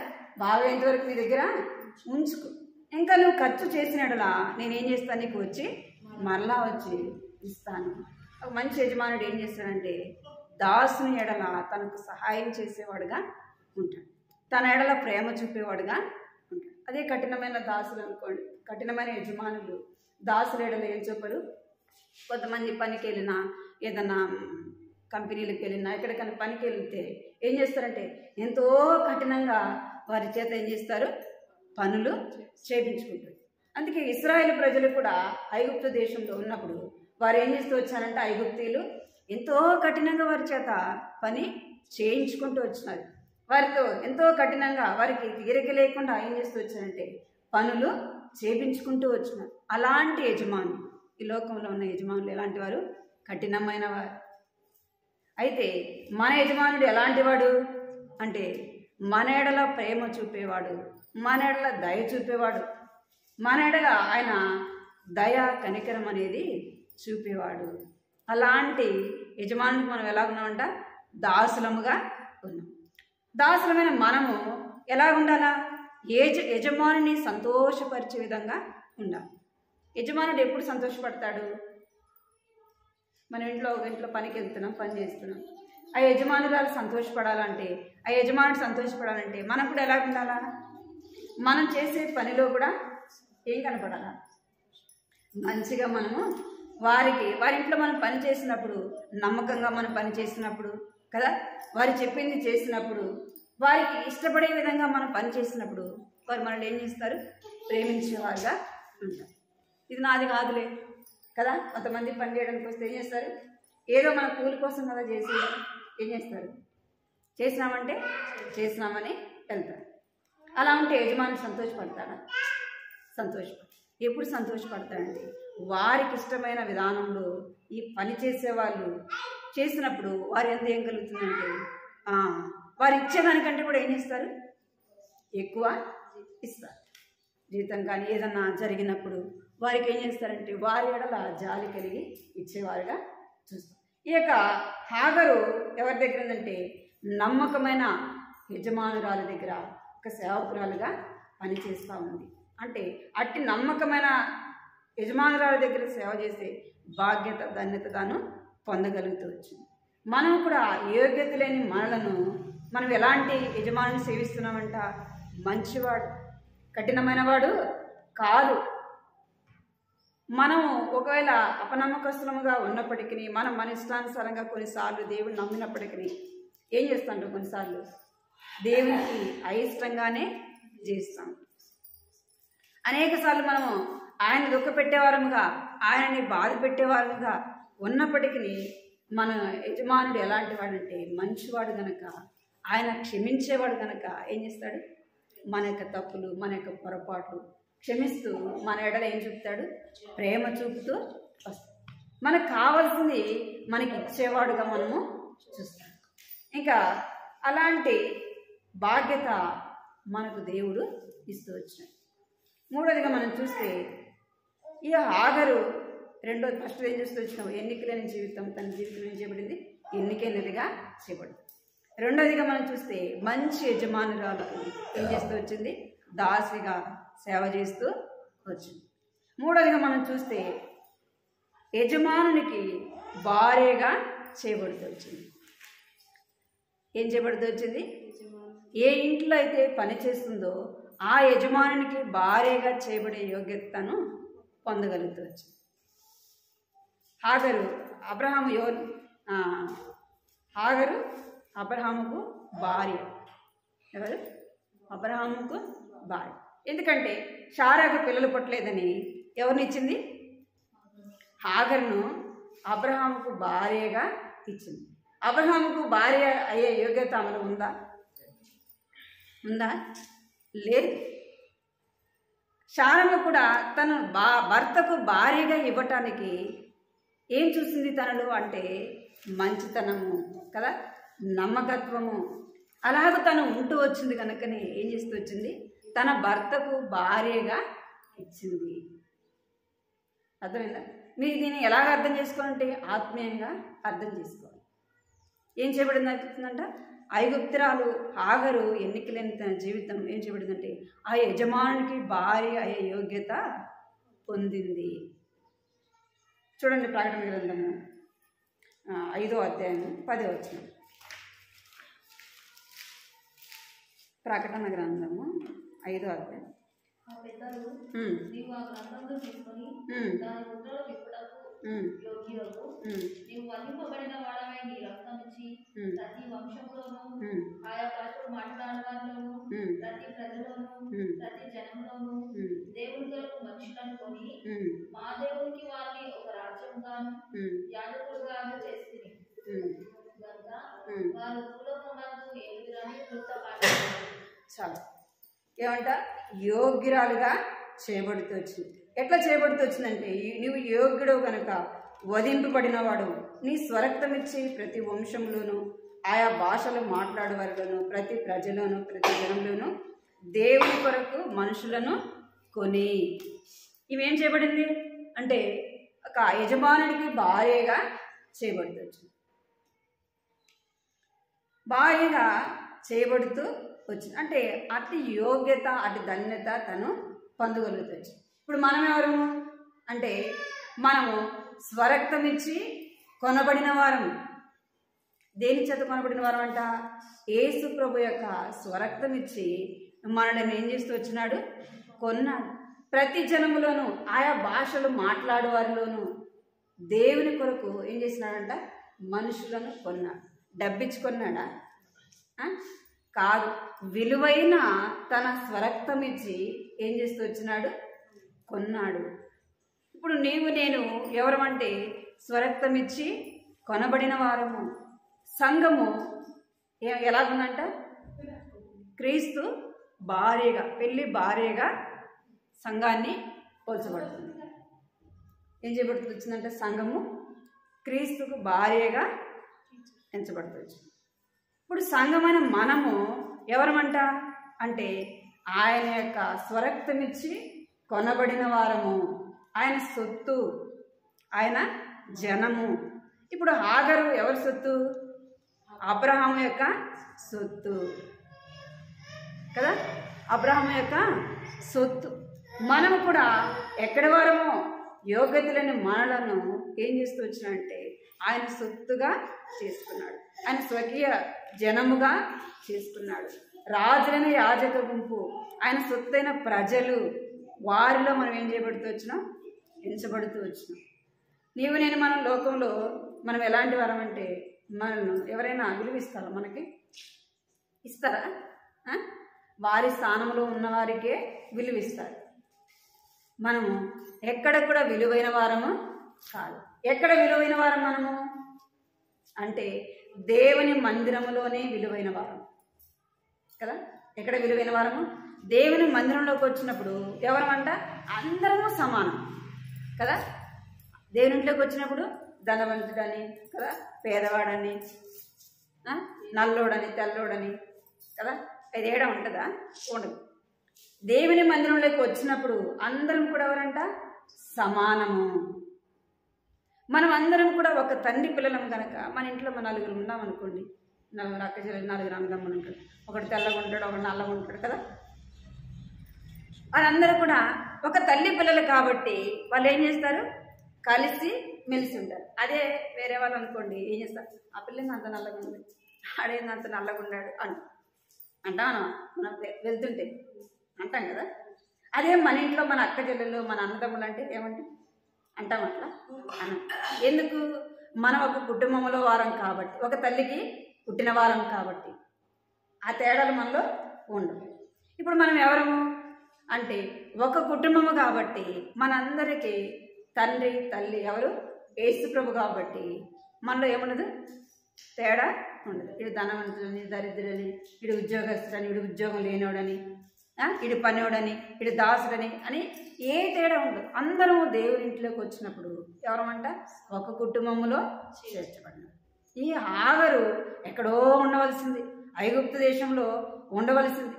బాగా అయ్యేంతవరకు నీ దగ్గర ఉంచుకో. ఇంకా నువ్వు ఖర్చు చేసినట్లా నేనేం చేస్తాను, నీకు వచ్చి మరలా వచ్చి ఇస్తాను. ఒక మంచి యజమానుడు ఏం చేస్తాడంటే దాసుని ఎడల తనకు సహాయం చేసేవాడుగా ఉంటాడు, తన ఎడల ప్రేమ చూపేవాడుగా ఉంటాడు. అదే కఠినమైన దాసులు అనుకోండి, కఠినమైన యజమానులు దాసుల ఎడల ఏం చెప్పరు. కొంతమంది పనికి వెళ్ళినా, ఏదన్నా కంపెనీలకు వెళ్ళినా, ఎక్కడికైనా పనికి వెళ్తే ఏం చేస్తారంటే ఎంతో కఠినంగా వారి చేత ఏం చేస్తారు, పనులు చేయించుకుంటారు. అందుకే ఇశ్రాయేలు ప్రజలు కూడా ఐగుప్తు దేశంలో ఉన్నప్పుడు వారు ఏం చేస్తూ వచ్చారంటే ఐగుప్తీయులు ఎంతో కఠినంగా వారి చేత పని చేయించుకుంటూ వచ్చినారు. వారితో ఎంతో కఠినంగా వారికి తీరిక లేకుండా ఏం చేస్తూ వచ్చారంటే పనులు చేయించుకుంటూ వచ్చినారు. అలాంటి యజమానులు, ఈ లోకంలో ఉన్న యజమానులు ఎలాంటి వారు? కఠినమైన వారు. అయితే మన యజమానుడు ఎలాంటి వాడు అంటే మన ఎడల ప్రేమ చూపేవాడు, మన ఎడల దయ చూపేవాడు, మన ఎడల ఆయన దయ కనికరం అనేది చూపేవాడు. అలాంటి యజమానుడికి మనం ఎలా ఉన్నామంట? దాసులముగా ఉన్నాం. దాసులమైన మనము ఎలా ఉండాలా? యజమానిని సంతోషపరిచే విధంగా ఉండాలి. యజమానుడు ఎప్పుడు సంతోషపడతాడు? మనం ఇంట్లో పనికి వెళ్తున్నాం, పని చేస్తున్నాం. ఆ యజమానురాలు సంతోషపడాలంటే, ఆ యజమానుడు సంతోషపడాలంటే మనం కూడా ఎలా ఉండాలా? మనం చేసే పనిలో కూడా ఏం కనపడాలా? మంచిగా మనము వారి ఇంట్లో మనం పని చేసినప్పుడు, నమ్మకంగా మనం పని చేసినప్పుడు కదా, వారు చెప్పింది చేసినప్పుడు, వారికి ఇష్టపడే విధంగా మనం పని చేసినప్పుడు వారు మనల్ని ఏం చేస్తారు? ప్రేమించేవారుగా ఉంటారు. ఇది నాది కాదులే కదా. కొంతమంది పని చేయడానికి వస్తే ఏం చేస్తారు? ఏదో మన కూలి కోసం కదా చేసి ఏం చేస్తారు? చేసినామంటే చేసినామని వెళ్తారు. అలా ఉంటే యజమాని సంతోషపడతాడా? సంతోషపడతాడు. ఎప్పుడు సంతోషపడతాడంటే వారికి ఇష్టమైన విధానంలో ఈ పని చేసేవాళ్ళు చేసినప్పుడు వారి ఎంత ఏం కలుగుతుందంటే వారు ఇచ్చేదానికంటే కూడా ఏం చేస్తారు? ఎక్కువ ఇస్తారు. జీతం కానీ ఏదన్నా జరిగినప్పుడు వారికి ఏం చేస్తారంటే వారి ఎడల జాలి కలిగి ఇచ్చేవారుగా చూస్తారు. ఈ యొక్క హాగరు ఎవరి దగ్గర ఉందంటే నమ్మకమైన యజమానురాల దగ్గర ఒక సేవకురాలుగా పనిచేస్తూ ఉంది. అంటే అట్టి నమ్మకమైన యజమానురాల దగ్గర సేవ చేసే బాధ్యత, ధన్యత తాను పొందగలుగుతూ వచ్చింది. మనం కూడా యోగ్యత లేని మనలను మనం ఎలాంటి యజమానిని సేవిస్తున్నామంట? మంచివాడు, కఠినమైన వాడు కాదు. మనం ఒకవేళ అపనమ్మకస్తులముగా ఉన్నప్పటికీ, మనం మన ఇష్టానుసారంగా కొన్నిసార్లు దేవుని నమ్మినప్పటికీ ఏం చేస్తాంటాం? కొన్నిసార్లు దేవునికి అయిష్టంగానే చేస్తాం. అనేక సార్లు మనము ఆయన దుఃఖ పెట్టేవారముగా, ఆయనని బాధ పెట్టేవారముగా ఉన్నప్పటికీ మన యజమానుడు ఎలాంటి వాడంటే మంచివాడు గనక, ఆయన క్షమించేవాడు గనక ఏం చేస్తాడు? మన యొక్క తప్పులు, మన యొక్క పొరపాట్లు క్షమిస్తూ మన ఎడల ఏం చూపుతాడు? ప్రేమ చూపుతూ వస్తాడు. మనకు కావాల్సింది మనకి ఇచ్చేవాడుగా మనము చూస్తాం. ఇంకా అలాంటి బాధ్యత మనకు దేవుడు ఇస్తూ వచ్చాడు. మూడోదిగా మనం చూస్తే ఈ హాగరు ఫస్ట్ ఏం చూస్తూ వచ్చినావు? ఎన్నికలేని జీవితం తన జీవితం ఏం చేయబడింది? ఎన్నికైనదిగా చేయబడింది. రెండోదిగా మనం చూస్తే మంచి యజమానురాలకు ఏం చేస్తూ వచ్చింది? దాసిగా సేవ చేస్తూ వచ్చింది. మూడోదిగా మనం చూస్తే యజమానునికి భార్యగా చేయబడుతూ వచ్చింది. ఏం చేయబడుతూ వచ్చింది? ఏ ఇంట్లో అయితే పని చేస్తుందో ఆ యజమానునికి భార్యగా చేయబడే యోగ్యతను పొందగలుగుతూ వచ్చింది. హాగరు అబ్రహాముకు భార్య. ఎవరు? అబ్రహాముకు భార్య. ఎందుకంటే శారాకు పిల్లలు పుట్టలేదని ఎవరినిచ్చింది? హాగరును అబ్రహాముకు భార్యగా ఇచ్చింది. అబ్రహాముకు భార్య అయ్యే యోగ్యత ఆమెలో ఉందా? లేదు. శారమ్మ కూడా తన భర్తకు భార్యగా ఇవ్వటానికి ఏం చూసింది తనలో అంటే మంచితనము కదా. నమ్మకత్వము. అలాగ తను ఉంటూ వచ్చింది కనుకనే ఏం చేస్తూ వచ్చింది, తన భర్తకు భార్యగా ఇచ్చింది. అర్థమైందా? మీరు దీన్ని ఎలాగ అర్థం చేసుకోవాలంటే ఆత్మీయంగా అర్థం చేసుకోవాలి. ఏం చేయబడింది అనిపిస్తుందంట, ఐగుప్తురాలు హాగరు ఎన్నికలేని తన జీవితం ఏం చేయబడిందంటే ఆ యజమానునికి భార్య అయ్యే యోగ్యత పొందింది. చూడండి ప్రకటన గ్రంథము 5వ అధ్యాయము 10వ వచనం. ప్రకటన గ్రంథము 5వ అధ్యాయం. ఆ పెద్దలు నీవు ఆ గ్రంథంలో తీసుకొని దాని ముద్రలు విప్పుటకు యోగ్యులకు నీవు వధింపబడిన వాడవై నీ రక్తం ఇచ్చి ప్రతి వంశంలోను ఆయా భాషలు మాట్లాడేవారిలోను ప్రతి ప్రజలోను ప్రతి జనంలోను దేవుని కొరకు మనుషులను కొని మా దేవునికి వారిని ఒక రాజ్యంగాను యాజకులుగాను చేస్తుంది కనుక వారు భూలోకమందు ఏలుగురని వృత్తపాఠం. చాలా ఏమంట, యోగ్యురాలుగా చేయబడుతూ వచ్చింది. ఎట్లా చేయబడుతూ వచ్చిందంటే, నువ్వు యోగ్యుడు కనుక వధింపబడిన వాడు, నీ స్వరక్తమిచ్చి ప్రతి వంశంలోను ఆయా భాషలు మాట్లాడే వారిలోను ప్రతి ప్రజలోను ప్రతి జనంలోను దేవుని కొరకు మనుషులను కొని. ఇవేం చేయబడింది అంటే ఒక యజమానుడికి భార్యగా చేయబడుతూ వచ్చింది. భార్యగా చేయబడుతూ వచ్చింది అంటే అతి యోగ్యత అతి ధన్యత తను పొందగలుగుతుంది. ఇప్పుడు మనం ఎవరు అంటే మనము స్వరక్తం ఇచ్చి కొనబడిన వారం. దేని చేత కొనబడిన వారం అంట, యేసు ప్రభు యొక్క స్వరక్తం ఇచ్చి మనల్ని ఏం చేస్తూ వచ్చినాడు, కొన్నాడు. ప్రతి జనములోను ఆయా భాషలు మాట్లాడే వారిలోను దేవుని కొరకు ఏం చేసినాడంట, మనుషులను కొన్నాడు. డబ్బిచ్చుకొన్నాడా? కాదు, విలువైన తన స్వరక్తం ఇచ్చి ఏం చేస్తూ వచ్చినాడు, కొన్నాడు. ఇప్పుడు నీవు నేను ఎవరమంటే స్వరక్తం ఇచ్చి కొనబడిన వారము. సంఘము ఎలాగుందంట, క్రీస్తు భార్యగా, పెళ్లి భార్యగా సంఘాన్ని పోల్చబడుతుంది. ఏం చేయబడుతూ వచ్చిందంటే సంఘము క్రీస్తుకు భార్యగా ఎంచబడుతుంది. ఇప్పుడు సంఘమైన మనము ఎవరమంట అంటే ఆయన యొక్క స్వరక్తం ఇచ్చి కొనబడిన వారము, ఆయన సొత్తు, ఆయన జనము. ఇప్పుడు హాగరు ఎవరి సొత్తు, అబ్రహాము యొక్క సొత్తు కదా, అబ్రహాము యొక్క సొత్తు. మనము కూడా ఎక్కడి వారమో యోగ్యత లేని మనలను ఏం చేస్తూ వచ్చినంటే ఆయన సొత్తుగా చేసుకున్నాడు, ఆయన స్వకీయ జనముగా చేసుకున్నాడు. రాజులైన యాజక గుంపు, ఆయన సొత్తైన ప్రజలు, వారిలో మనం ఏం చేయబడుతూ వచ్చినాం, ఎంచబడుతూ వచ్చినాం. నీవు నేను మనం లోకంలో మనం ఎలాంటి వారం అంటే మనల్ని ఎవరైనా విలువిస్తారా, మనకి ఇస్తారా? వారి స్థానంలో ఉన్నవారికే విలువిస్తారు. మనము ఎక్కడ కూడా విలువైన వారము కాదు. ఎక్కడ విలువైన వారం మనము అంటే దేవుని మందిరములోనే విలువైన వారం కదా. ఎక్కడ విలువైన వారము, దేవుని మందిరంలోకి వచ్చినప్పుడు ఎవరమంట, అందరము సమానం కదా. దేవునింట్లోకి వచ్చినప్పుడు ధనవంతుడని కదా, పేదవాడని, నల్లోడని తెల్లోడని కదా, అది ఏడా ఉంటుందా? ఉండదు. దేవుని మందిరంలోకి వచ్చినప్పుడు అందరం కూడా ఎవరంట, సమానము. మనం అందరం కూడా ఒక తండ్రి పిల్లలం కనుక మన ఇంట్లో మన నలుగురు ఉన్నాం అనుకోండి, నలుగురు అక్క చెల్లెలు, నలుగురు అన్నదమ్ములు ఉంటాడు, ఒకటి తెల్లగా ఉంటాడు, ఒకటి నల్లగా ఉంటాడు కదా. వాళ్ళందరూ కూడా ఒక తల్లి పిల్లలు కాబట్టి వాళ్ళు ఏం చేస్తారు, కలిసి మెలిసి ఉంటారు. అదే వేరే వాళ్ళు అనుకోండి ఏం చేస్తారు, ఆ పిల్లని అంత నల్లగా ఉంది, ఆడేంది అంత నల్లగా ఉన్నాడు అంటాం మనం వెళ్తుంటే అంటాం కదా. అదే మన ఇంట్లో మన అక్క చెల్లెలు మన అన్నదమ్ములు అంటే ఏమంటాం, అంటాం అట్లా అనం. ఎందుకు, మనం ఒక కుటుంబంలో వారం కాబట్టి, ఒక తల్లికి పుట్టిన వారం కాబట్టి ఆ తేడాలు మనలో ఉండవు. ఇప్పుడు మనం ఎవరము అంటే ఒక కుటుంబము కాబట్టి మనందరికీ తండ్రి తల్లి ఎవరు, యేసు ప్రభు కాబట్టి మనలో ఏముండదు, తేడా ఉండదు. ఇడు ధనవంతుడని దరిద్రుడని, ఇడు ఉద్యోగస్తుడని, ఇడు ఉద్యోగం లేనివాడని, ఇడు పనివాడని, ఇడు దాసుడని అని ఏ తేడా ఉండదు. అందరము దేవుని ఇంట్లోకి వచ్చినప్పుడు ఎవరమంట, ఒక కుటుంబంలో చేర్చబడినారు. ఈ హాగరు ఎక్కడో ఉండవలసింది, ఐగుప్తు దేశంలో ఉండవలసింది.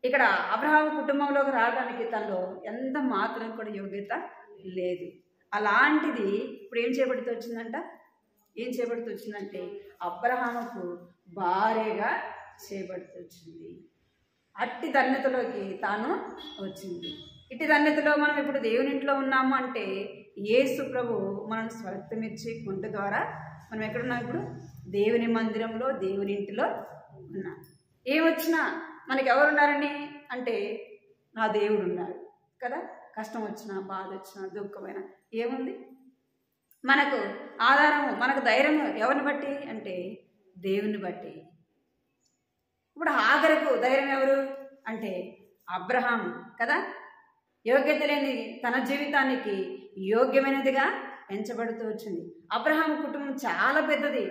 ఇక్కడ అబ్రహాము కుటుంబంలోకి రావడానికి తనలో ఎంత మాత్రం కూడా యోగ్యత లేదు. అలాంటిది ఇప్పుడు ఏం చేయబడుతూ వచ్చిందంటే అబ్రహాముకు భార్యగా చేయబడుతూ వచ్చింది. అట్టి ధన్యతలోకి తాను వచ్చింది. ఇట్టి ధన్యతలో మనం ఇప్పుడు దేవుని ఇంట్లో ఉన్నాము అంటే యేసు ప్రభు మనం స్వరక్తమిచ్చి కుంట ద్వారా మనం ఎక్కడున్నాం? ఇప్పుడు దేవుని మందిరంలో, దేవుని ఇంటిలో ఉన్నాం. ఏమొచ్చినా మనకి ఎవరున్నారండి అంటే నా దేవుడు ఉన్నారు కదా. కష్టం వచ్చినా, బాధ వచ్చినా, దుఃఖమైనా ఏముంది? మనకు ఆధారము, మనకు ధైర్యము ఎవరిని బట్టి అంటే దేవుని బట్టి. ఇప్పుడు హాగరుకు ధైర్యం ఎవరు అంటే అబ్రహాం కదా. యోగ్యత లేని తన జీవితానికి యోగ్యమైనదిగా ఎంచబడుతూ వచ్చింది. అబ్రహాం కుటుంబం చాలా పెద్దది.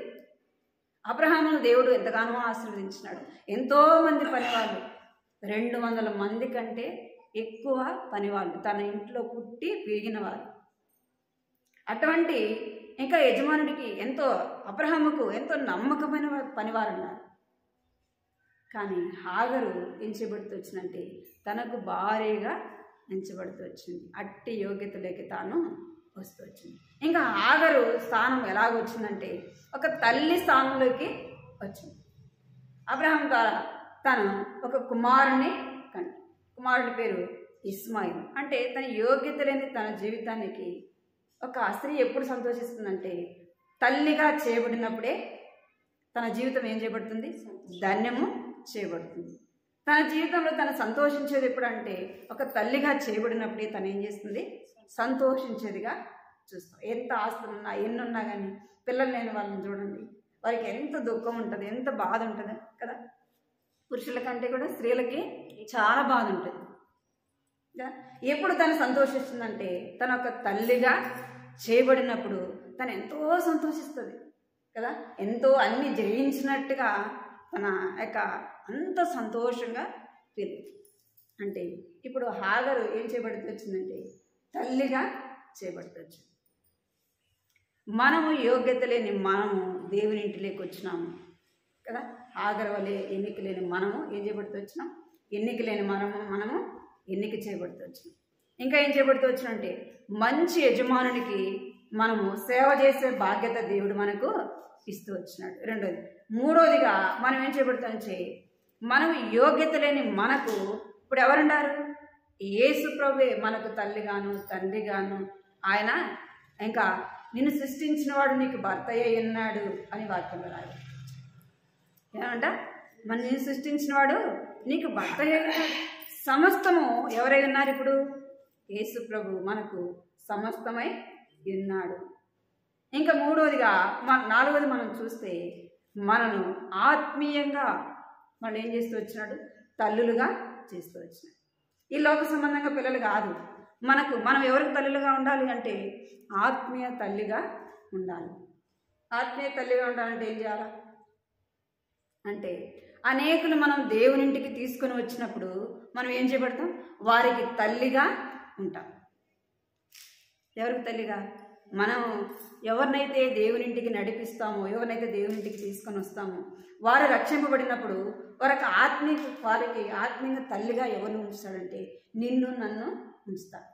అబ్రహామును దేవుడు ఎంతగానో ఆశీర్వదించినాడు. ఎంతోమంది పనివాళ్ళు, 200 మంది కంటే ఎక్కువ పనివాళ్ళు తన ఇంట్లో పుట్టి పెరిగిన వారు. అటువంటి ఇంకా యజమానుడికి అబ్రహాముకు ఎంతో నమ్మకమైన పనివారు ఉన్నారు. కానీ హాగరు ఏం చేయబడుతూ వచ్చిందంటే తనకు భార్యగా ఎంచబడుతూ వచ్చింది. అట్టి యోగ్యతలోకి తాను వస్తూ వచ్చింది. ఇంకా హాగరు స్థానం ఎలాగొచ్చిందంటే ఒక తల్లి స్థానంలోకి వచ్చింది. అబ్రహాం ద్వారా తను ఒక కుమారుని కుమారుడి పేరు ఇస్మాయిల్. అంటే తన యోగ్యత లేని తన జీవితానికి ఒక స్త్రీ ఎప్పుడు సంతోషిస్తుందంటే తల్లిగా చేయబడినప్పుడే తన జీవితం ఏం చేయబడుతుంది? ధన్యము చేయబడుతుంది. తన జీవితంలో తను సంతోషించేది ఎప్పుడంటే ఒక తల్లిగా చేయబడినప్పుడే తను ఏం చేస్తుంది? సంతోషించేదిగా చూస్తాం. ఎంత ఆస్తులున్నా ఎన్నున్నా కానీ పిల్లలు లేని వాళ్ళని చూడండి, వారికి ఎంత దుఃఖం ఉంటుంది, ఎంత బాధ ఉంటుంది కదా. పురుషుల కంటే కూడా స్త్రీలకి చాలా బాధ ఉంటుంది కదా. ఎప్పుడు తను సంతోషిస్తుందంటే తన ఒక తల్లిగా చేయబడినప్పుడు తను ఎంతో సంతోషిస్తుంది కదా. ఎంతో అన్ని జయించినట్టుగా తన యొక్క అంత సంతోషంగా ఫీల్. అంటే ఇప్పుడు హాగరు ఏం చేయబడుతూ వచ్చిందంటే తల్లిగా చేయబడుతూ వచ్చింది. మనము యోగ్యత లేని మనము దేవుని ఇంటిలోకి వచ్చినాము కదా. హాగరు వలె ఎన్నిక లేని మనము ఏం చేయబడుతూ వచ్చినాం? ఎన్నిక లేని మనము ఎన్నిక చేయబడుతూ వచ్చినాం. ఇంకా ఏం చేయబడుతూ వచ్చినంటే మంచి యజమానునికి మనము సేవ చేసే బాధ్యత దేవుడు మనకు ఇస్తూ వచ్చినాడు. రెండోది. మూడోదిగా మనం ఏం చేయబడుతామంటే మనం యోగ్యత లేని మనకు ఇప్పుడు ఎవరున్నారు? యేసు ప్రభువే మనకు తల్లిగాను తండ్రిగాను. ఆయన ఇంకా నిన్ను సృష్టించిన వాడు నీకు భర్త అయి ఉన్నాడు అని వాక్యంలో రాయాలి. ఏమంట? మన నిన్ను సృష్టించిన వాడు నీకు భర్త అయి ఉన్నాడు. సమస్తము ఎవరై ఉన్నారు? ఇప్పుడు యేసు ప్రభు మనకు సమస్తమై ఉన్నాడు. ఇంకా మూడోదిగా నాలుగోది మనం చూస్తే మనను ఆత్మీయంగా మనం ఏం చేస్తూ వచ్చినాడు? తల్లులుగా చేస్తూ వచ్చినాడు. ఈ లోక సంబంధంగా పిల్లలు కాదు. మనం ఎవరికి తల్లులుగా ఉండాలి అంటే ఆత్మీయ తల్లిగా ఉండాలి. ఆత్మీయ తల్లిగా ఉండాలంటే ఏం చేయాలి అంటే అనేకులు మనం దేవునింటికి తీసుకొని వచ్చినప్పుడు మనం ఏం చేయబడతాం? వారికి తల్లిగా ఉంటాం. ఎవరికి తల్లిగా? మనం ఎవరినైతే దేవునింటికి నడిపిస్తామో, ఎవరినైతే దేవునింటికి తీసుకొని వస్తామో వారు రక్షింపబడినప్పుడు వారికి ఆత్మీయంగా తల్లిగా ఎవరిని ఉంచుతాడంటే నిన్ను నన్ను ఉంచుతాడు.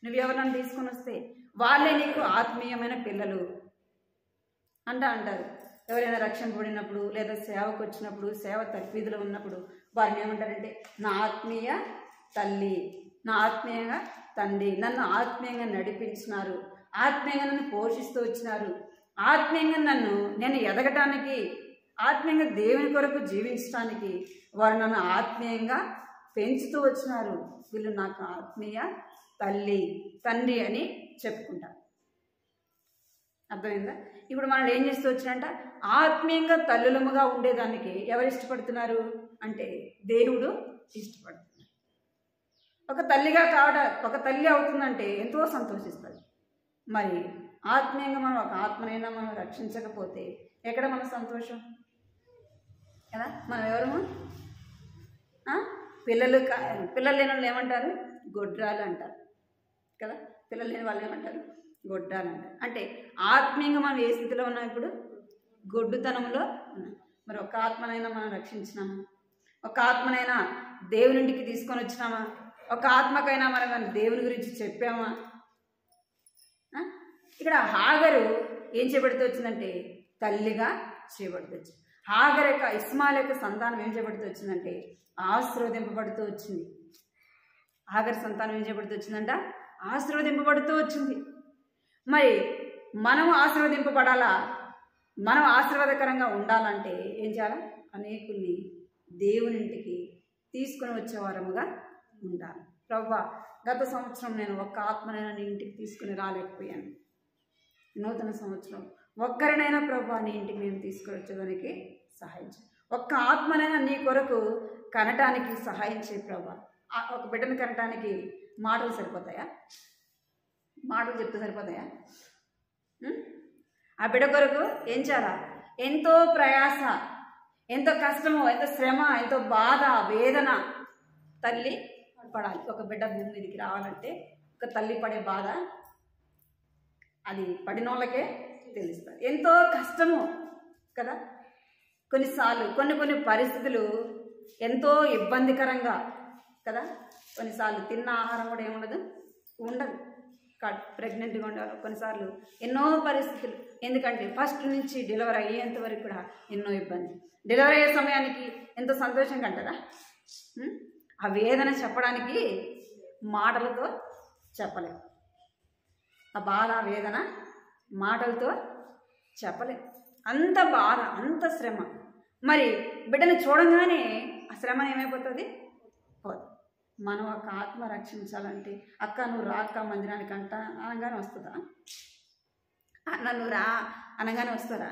నువ్వు ఎవరినన్ను తీసుకొని వస్తే వాళ్ళే నీకు ఆత్మీయమైన పిల్లలు అంటారు. ఎవరైనా రక్షింపబడినప్పుడు లేదా సేవకు వచ్చినప్పుడు, సేవ తప్పిదిలో ఉన్నప్పుడు వారిని ఏమంటారంటే నా ఆత్మీయ తల్లి, నా ఆత్మీయంగా తండ్రి, నన్ను ఆత్మీయంగా నడిపించినారు, ఆత్మీయంగా నన్ను పోషిస్తూ వచ్చినారు, ఆత్మీయంగా నేను ఎదగటానికి, ఆత్మీయంగా దేవుని కొరకు జీవించడానికి వారు నన్ను ఆత్మీయంగా పెంచుతూ వచ్చినారు. వీళ్ళు నాకు ఆత్మీయ తల్లి తండ్రి అని చెప్పుకుంటారు. అర్థమైందా? ఇప్పుడు మనం ఏం చేస్తూ వచ్చినంట ఆత్మీయంగా తల్లులముగా ఉండేదానికి ఎవరు ఇష్టపడుతున్నారు అంటే దేవుడు ఇష్టపడుతున్నారు. ఒక తల్లిగా ఒక తల్లి అవుతుందంటే ఎంతో సంతోషిస్తుంది. మరి ఆత్మీయంగా మనం ఒక ఆత్మనైనా మనం రక్షించకపోతే ఎక్కడ మన సంతోషం కదా. మనం ఎవరము? పిల్లలు లేని వాళ్ళు ఏమంటారు? గొడ్రాలు అంటారు కదా. పిల్లలు లేని వాళ్ళు ఏమంటారు? గొడ్రాలు అంటారు. అంటే ఆత్మీయంగా మనం ఏ స్థితిలో ఉన్నాం? ఇప్పుడు గొడ్డుతనంలో ఉన్నాం. మరి ఒక ఆత్మనైనా మనం రక్షించినామా? ఒక ఆత్మనైనా దేవుని ఇంటికి తీసుకొని వచ్చినామా? ఒక ఆత్మకైనా మనం దేవుని గురించి చెప్పామా? ఇక్కడ హాగరు ఏం చేయబడుతూ వచ్చిందంటే తల్లిగా చేయబడుతూ వచ్చింది. హాగర్ యొక్క ఇస్మాయిల్ యొక్క సంతానం ఏం చేయబడుతూ వచ్చిందంటే ఆశీర్వదింపబడుతూ వచ్చింది. హాగర్ సంతానం ఏం చేయబడుతూ వచ్చిందంట? ఆశీర్వదింపబడుతూ వచ్చింది. మరి మనం ఆశీర్వదింపబడాలా, మనం ఆశీర్వాదకరంగా ఉండాలంటే ఏం చేయాలా? అనేకుల్ని దేవుని ఇంటికి తీసుకొని వచ్చేవారముగా ఉండాలి. ప్రభువా, గత సంవత్సరం నేను ఒక్క ఆత్మనైనా నీ ఇంటికి తీసుకుని రాలేకపోయాను. నూతన సంవత్సరం ఒక్కరినైనా ప్రభువా నీ ఇంటికి నేను తీసుకొని వచ్చేదానికి సహాయం చేయి. ఒక్క ఆత్మనైనా నీ కొరకు కనటానికి సహాయం చేయి ప్రభువా. ఒక బిడ్డను కనటానికి మాటలు సరిపోతాయా? మాటలు చెప్తే సరిపోతాయా? ఆ బిడ్డ కొరకు ఏం చేయాలా? ఎంతో ప్రయాస, ఎంతో కష్టము, ఎంతో శ్రమ, ఎంతో బాధ, వేదన తల్లి పడాలి. ఒక బిడ్డ భూమి మీదకి రావాలంటే ఒక తల్లి పడే బాధ అది పడినోళ్ళకే తెలుస్తుంది. ఎంతో కష్టము కదా. కొన్నిసార్లు కొన్ని పరిస్థితులు ఎంతో ఇబ్బందికరంగా కదా. కొన్నిసార్లు తిన్న ఆహారం కూడా ఏముండదు, ఉండదు. ప్రెగ్నెంట్గా ఉండేవారు కొన్నిసార్లు ఎన్నో పరిస్థితులు. ఎందుకంటే ఫస్ట్ నుంచి డెలివరీ అయ్యేంత వరకు కూడా ఎన్నో ఇబ్బంది. డెలివరీ అయ్యే సమయానికి ఎంతో సంతోషంగా అంటారా? ఆ వేదన చెప్పడానికి మాటలతో చెప్పలేము. ఆ బాధ వేదన మాటలతో చెప్పలేము. అంత బాధ, అంత శ్రమ. మరి బిడ్డను చూడంగానే ఆ శ్రమ ఏమైపోతుంది? పోదు. మనం ఒక ఆత్మ రక్షించాలంటే అక్క నువ్వు రా అక్క మందిరానికి అంట అనగానే వస్తుందా? నన్ను రా అనగానే వస్తారా?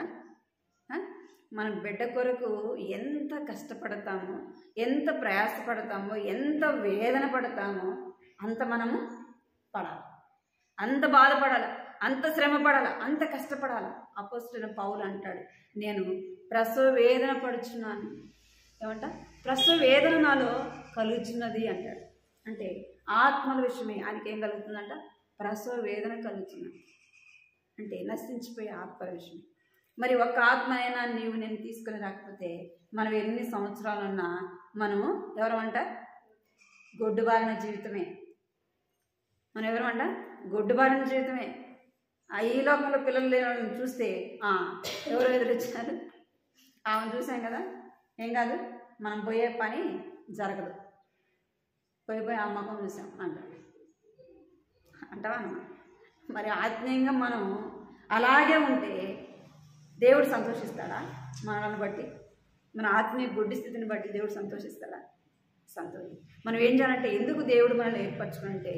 మన బిడ్డ కొరకు ఎంత కష్టపడతామో, ఎంత ప్రయాసపడతామో, ఎంత వేదన పడతామో అంత మనము పడాలి, అంత బాధపడాలి, అంత శ్రమ పడాలి, అంత కష్టపడాలి. అపోస్తలుడైన పౌలు అంటాడు, నేను ప్రసవ వేదన పడుచున్నాను. ఏమంట? ప్రసవ వేదన నాలో కలుగుతున్నది అంటాడు. అంటే ఆత్మల విషయమే ఆయనకి ఏం కలుగుతుందంట? ప్రసవ వేదన కలుగుతున్నది. అంటే నశించిపోయే ఆత్మ విషయం. మరి ఒక్క ఆత్మైనా నీవు నేను తీసుకుని రాకపోతే మనం ఎన్ని సంవత్సరాలున్నా మనము ఎవరమంట? గొడ్డుబారిన జీవితమే. మనం ఎవరమంట? గొడ్డుబారిన జీవితమే. ఈ లోకంలో పిల్లలు లేని వాళ్ళని చూస్తే ఎవరో ఎదురొచ్చినారు, ఆమెను చూసాం కదా, ఏం కాదు మనం పోయే పని జరగదు, పోయి ఆ మొఖం చూసాం అంటావా? మరి ఆత్మీయంగా మనం అలాగే ఉంటే దేవుడు సంతోషిస్తాడా? మనల్ని బట్టి, మన ఆత్మీయ గుడ్డి స్థితిని బట్టి దేవుడు సంతోషిస్తాడా? సంతోషం. మనం ఏం చేయాలంటే, ఎందుకు దేవుడు మనల్ని ఏర్పరచుకుంటే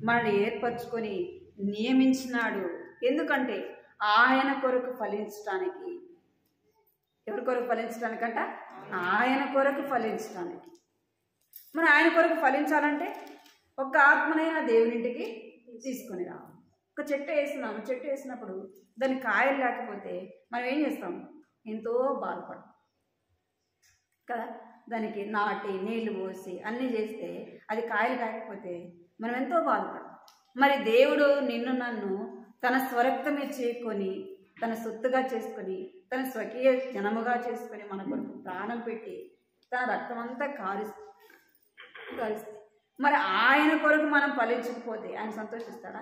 మనల్ని ఏర్పరచుకొని నియమించినాడు. ఎందుకంటే ఆయన కొరకు ఫలించడానికి. ఎవరి కొరకు ఫలించడానికంట? ఆయన కొరకు ఫలించడానికి. మరి ఆయన కొరకు ఫలించాలంటే ఒక్క ఆత్మనైనా దేవునింటికి తీసుకొని రావాలి. ఒక చెట్టు వేస్తున్నాము, చెట్టు వేసినప్పుడు దాని కాయలు లేకపోతే మనం ఏం చేస్తాం? ఎంతో బాధపడతాం కదా. దానికి నాటి నీళ్లు పోసి అన్నీ చేస్తే అది కాయలు కాకపోతే మనం ఎంతో బాధపడతాం. మరి దేవుడు నిన్ను నన్ను తన స్వరక్తమే చేకొని, తన సొత్తుగా చేసుకొని, తన స్వకీయ జనముగా చేసుకొని మన కొరకు ప్రాణం పెట్టి తన రక్తం అంతా కారిస్తే మరి ఆయన కొరకు మనం ఫలించకపోతే ఆయన సంతోషిస్తాడా?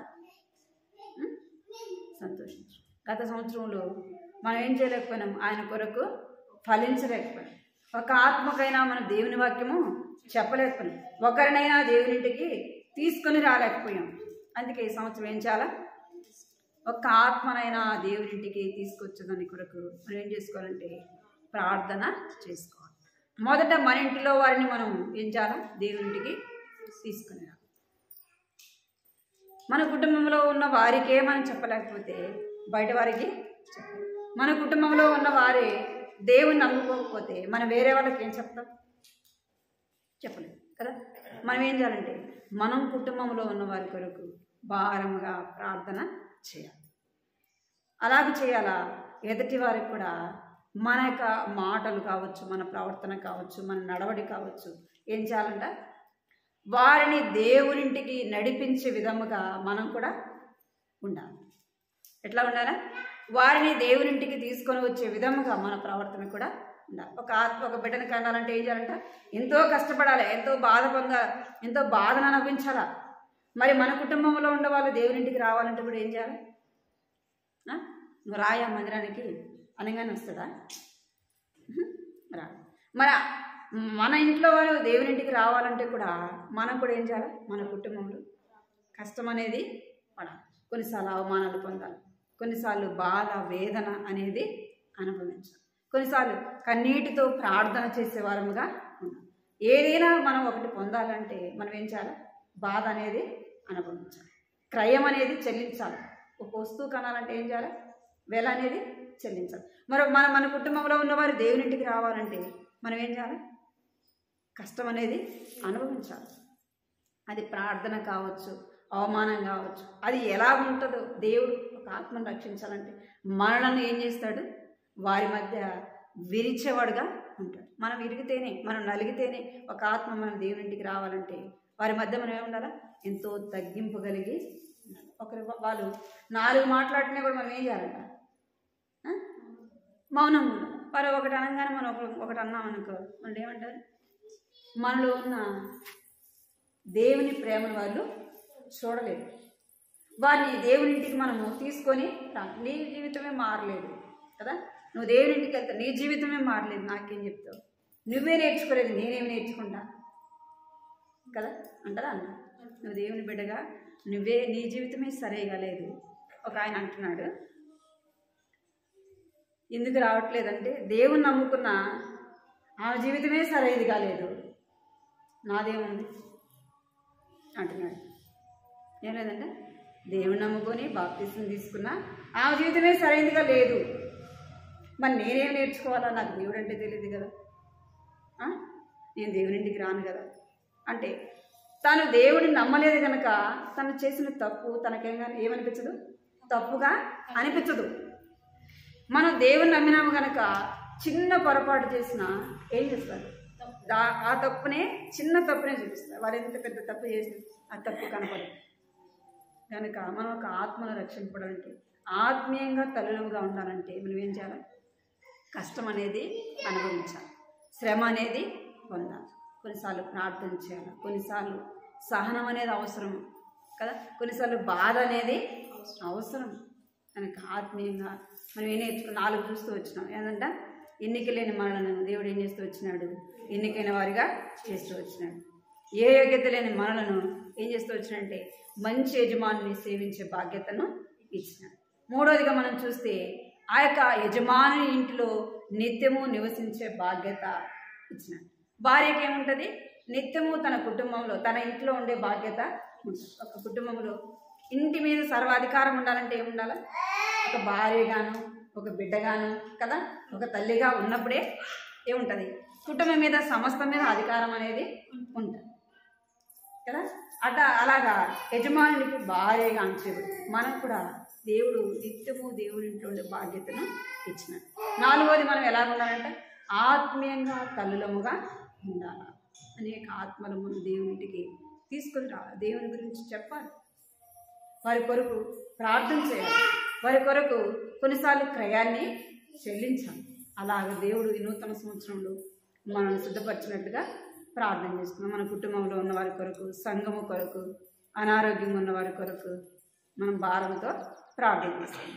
సంతోషించు. గత సంవత్సరంలో మనం ఏం చేయలేకపోయినాం? ఆయన కొరకు ఫలించలేకపోయినాం. ఒక ఆత్మకైనా మనం దేవుని వాక్యము చెప్పలేకపోయినాం. ఒకరినైనా దేవునింటికి తీసుకొని రాలేకపోయాం. అందుకే ఈ సంవత్సరం ఏం చేయాలా? ఒక్క ఆత్మనైనా దేవునింటికి తీసుకొచ్చేదాని కొరకు మనం ఏం చేసుకోవాలంటే ప్రార్థన చేసుకోవాలి. మొదట మన ఇంటిలో వారిని మనం ఏం చేయాలా? దేవునింటికి తీసుకుని రా. మన కుటుంబంలో ఉన్న వారికే మనం చెప్పలేకపోతే బయట వారికి చెప్పాలి. మన కుటుంబంలో ఉన్న వారే దేవుని నమ్ముకోకపోతే మనం వేరే వాళ్ళకి ఏం చెప్తాం? చెప్పలేము కదా. మనం ఏం చేయాలంటే మనం కుటుంబంలో ఉన్న వారి కొరకు భారముగా ప్రార్థన చేయాలి. అలాగే చేయాలా? ఎదుటి వారికి కూడా మన యొక్క మాటలు కావచ్చు, మన ప్రవర్తన కావచ్చు, మన నడవడి కావచ్చు, ఏం చేయాలంట? వారిని దేవునింటికి నడిపించే విధముగా మనం కూడా ఉండాలి. ఎట్లా ఉండాలా? వారిని దేవునింటికి తీసుకొని వచ్చే విధముగా మన ప్రవర్తన కూడా ఉండాలి. ఒక బిడ్డను కనాలంటే ఏం చేయాలంట? ఎంతో కష్టపడాలి, ఎంతో బాధ పొందాలి, ఎంతో బాధను అనుభవించాలా. మరి మన కుటుంబంలో ఉండే వాళ్ళు దేవునింటికి రావాలంటే కూడా ఏం చేయాలి? నువ్వు రాయా మందిరానికి అనగానే వస్తుందా? రా. మరి మన ఇంట్లో వాళ్ళు దేవునింటికి రావాలంటే కూడా మనం కూడా ఏం చేయాలి? మన కుటుంబంలో కష్టం అనేది పడాలి, కొన్నిసార్లు అవమానాలు పొందాలి, కొన్నిసార్లు బాధ వేదన అనేది అనుభవించాలి, కొన్నిసార్లు కన్నీటితో ప్రార్థన చేసే వారముగా ఉండాలి. ఏదైనా మనం ఒకటి పొందాలంటే మనం ఏం చేయాలి? బాధ అనేది అనుభవించాలి, క్రయం అనేది చెల్లించాలి. ఒక వస్తువు కొనాలంటే ఏం చేయాలి? వెల అనేది చెల్లించాలి. మరి మన కుటుంబంలో ఉన్నవారు దేవునింటికి రావాలంటే మనం ఏం చేయాలి? కష్టం అనేది అనుభవించాలి. అది ప్రార్థన కావచ్చు, అవమానం కావచ్చు, అది ఎలా ఉంటుందో. దేవుడు ఒక ఆత్మను రక్షించాలంటే మనలను ఏం చేస్తాడు? వారి మధ్య విరిచేవాడుగా ఉంటాడు. మనం విరిగితేనే, మనం నలిగితేనే ఒక ఆత్మ మనం దేవునింటికి రావాలంటే వారి మధ్య మనం ఏముండాలా? ఎంతో తగ్గింపు కలిగి ఒకరు వాళ్ళు 4 మాట్లాడినా కూడా మనం ఏం చేయాలంట? మౌనం. వారు ఒకటి అనగానే మనం ఒకటి అన్నామనుకో, వాళ్ళు ఏమంటారు? మనలో ఉన్న దేవుని ప్రేమను వాళ్ళు చూడలేదు. వారిని దేవునింటికి మనము తీసుకొని నీ జీవితమే మారలేదు కదా, నువ్వు దేవునింటికి వెళ్తా, నీ జీవితమే మారలేదు, నాకేం చెప్తావు? నువ్వే నేర్చుకోలేదు, నేనేమి నేర్చుకుంటా కదా అంటారా? అన్న నువ్వు దేవుని బిడ్డగా నీ జీవితమే సరిగా లేదు. ఒక ఆయన అంటున్నాడు, ఎందుకు రావట్లేదంటే దేవుని నమ్ముకున్న ఆమె జీవితమే సరైనది కాలేదు, నాదేముంది అంటున్నాడు. ఏం లేదంటే దేవుని నమ్ముకొని బాప్తిసం తీసుకున్నా ఆమె జీవితమే సరైనదిగా లేదు, మరి నేనేం నేర్చుకోవాలా? నాకు దేవుడు అంటే తెలియదు కదా, నేను దేవునింటికి రాను కదా అంటే తను దేవుడిని నమ్మలేదు కనుక తను చేసిన తప్పు ఏమనిపించదు? తప్పుగా అనిపించదు. మనం దేవుని నమ్మినాము కనుక చిన్న పొరపాటు చేసినా ఏం చేస్తారు? ఆ తప్పునే, చిన్న తప్పునే చూపిస్తారు. వారు ఎంత పెద్ద తప్పు చేసి ఆ తప్పు కనపడదు. కనుక మనం ఒక ఆత్మను రక్షింపడానికి, ఆత్మీయంగా తల్లులుగా ఉండాలంటే మనం ఏం చేయాలి? కష్టం అనేది అనుభవించాలి, శ్రమ అనేది పొందాలి, కొన్నిసార్లు ప్రార్థన చేయాలి, కొన్నిసార్లు సహనం అనేది అవసరం కదా, కొన్నిసార్లు బాధ అనేది అవసరం. కనుక ఆత్మీయంగా మనం ఏం నేర్చుకుని 4 చూస్తూ వచ్చినాం. ఏంటంటే ఎన్నిక లేని మనలను దేవుడు ఏం చేస్తూ వచ్చినాడు? ఎన్నికైన వారిగా చేస్తూ వచ్చినాడు. ఏ యోగ్యత లేని మనలను ఏం చేస్తూ వచ్చినంటే మంచి యజమానిని సేవించే బాధ్యతను ఇచ్చినాడు. 3వదిగా మనం చూస్తే ఆ యొక్క యజమాని ఇంటిలో నిత్యము నివసించే బాధ్యత ఇచ్చినాడు. భార్యకి ఏముంటుంది? నిత్యము తన కుటుంబంలో, తన ఇంట్లో ఉండే బాధ్యత ఉంటుంది. ఒక కుటుంబంలో ఇంటి మీద సర్వాధికారం ఉండాలంటే ఏముండాలి? ఒక భార్యగాను, ఒక బిడ్డగాను కదా, ఒక తల్లిగా ఉన్నప్పుడే ఏముంటుంది? కుటుంబం మీద, సమస్తం మీద అధికారం అనేది ఉంటుంది కదా. అలాగా యజమానునికి భార్యగా అంచేది. మనకు కూడా దేవుడు నిత్యము దేవుని ఇంట్లో ఉండే బాధ్యతను ఇచ్చినాడు. 4వది మనం ఎలా ఉండాలంటే ఆత్మీయంగా తల్లులముగా ఉండాలి. అనేక ఆత్మలు మనం దేవునింటికి తీసుకుని రావాలి, దేవుని గురించి చెప్పాలి, వారి కొరకు ప్రార్థన చేయాలి, వారి కొరకు కొన్నిసార్లు క్రయాన్ని చెల్లించాలి. అలాగే దేవుడు ఈ నూతన సంవత్సరంలో మనం సిద్ధపరిచినట్టుగా ప్రార్థన చేస్తున్నాం. మన కుటుంబంలో ఉన్న వారి కొరకు, సంఘము కొరకు, అనారోగ్యంగా ఉన్న వారి కొరకు మనం భారంతో ప్రార్థన చేస్తాం.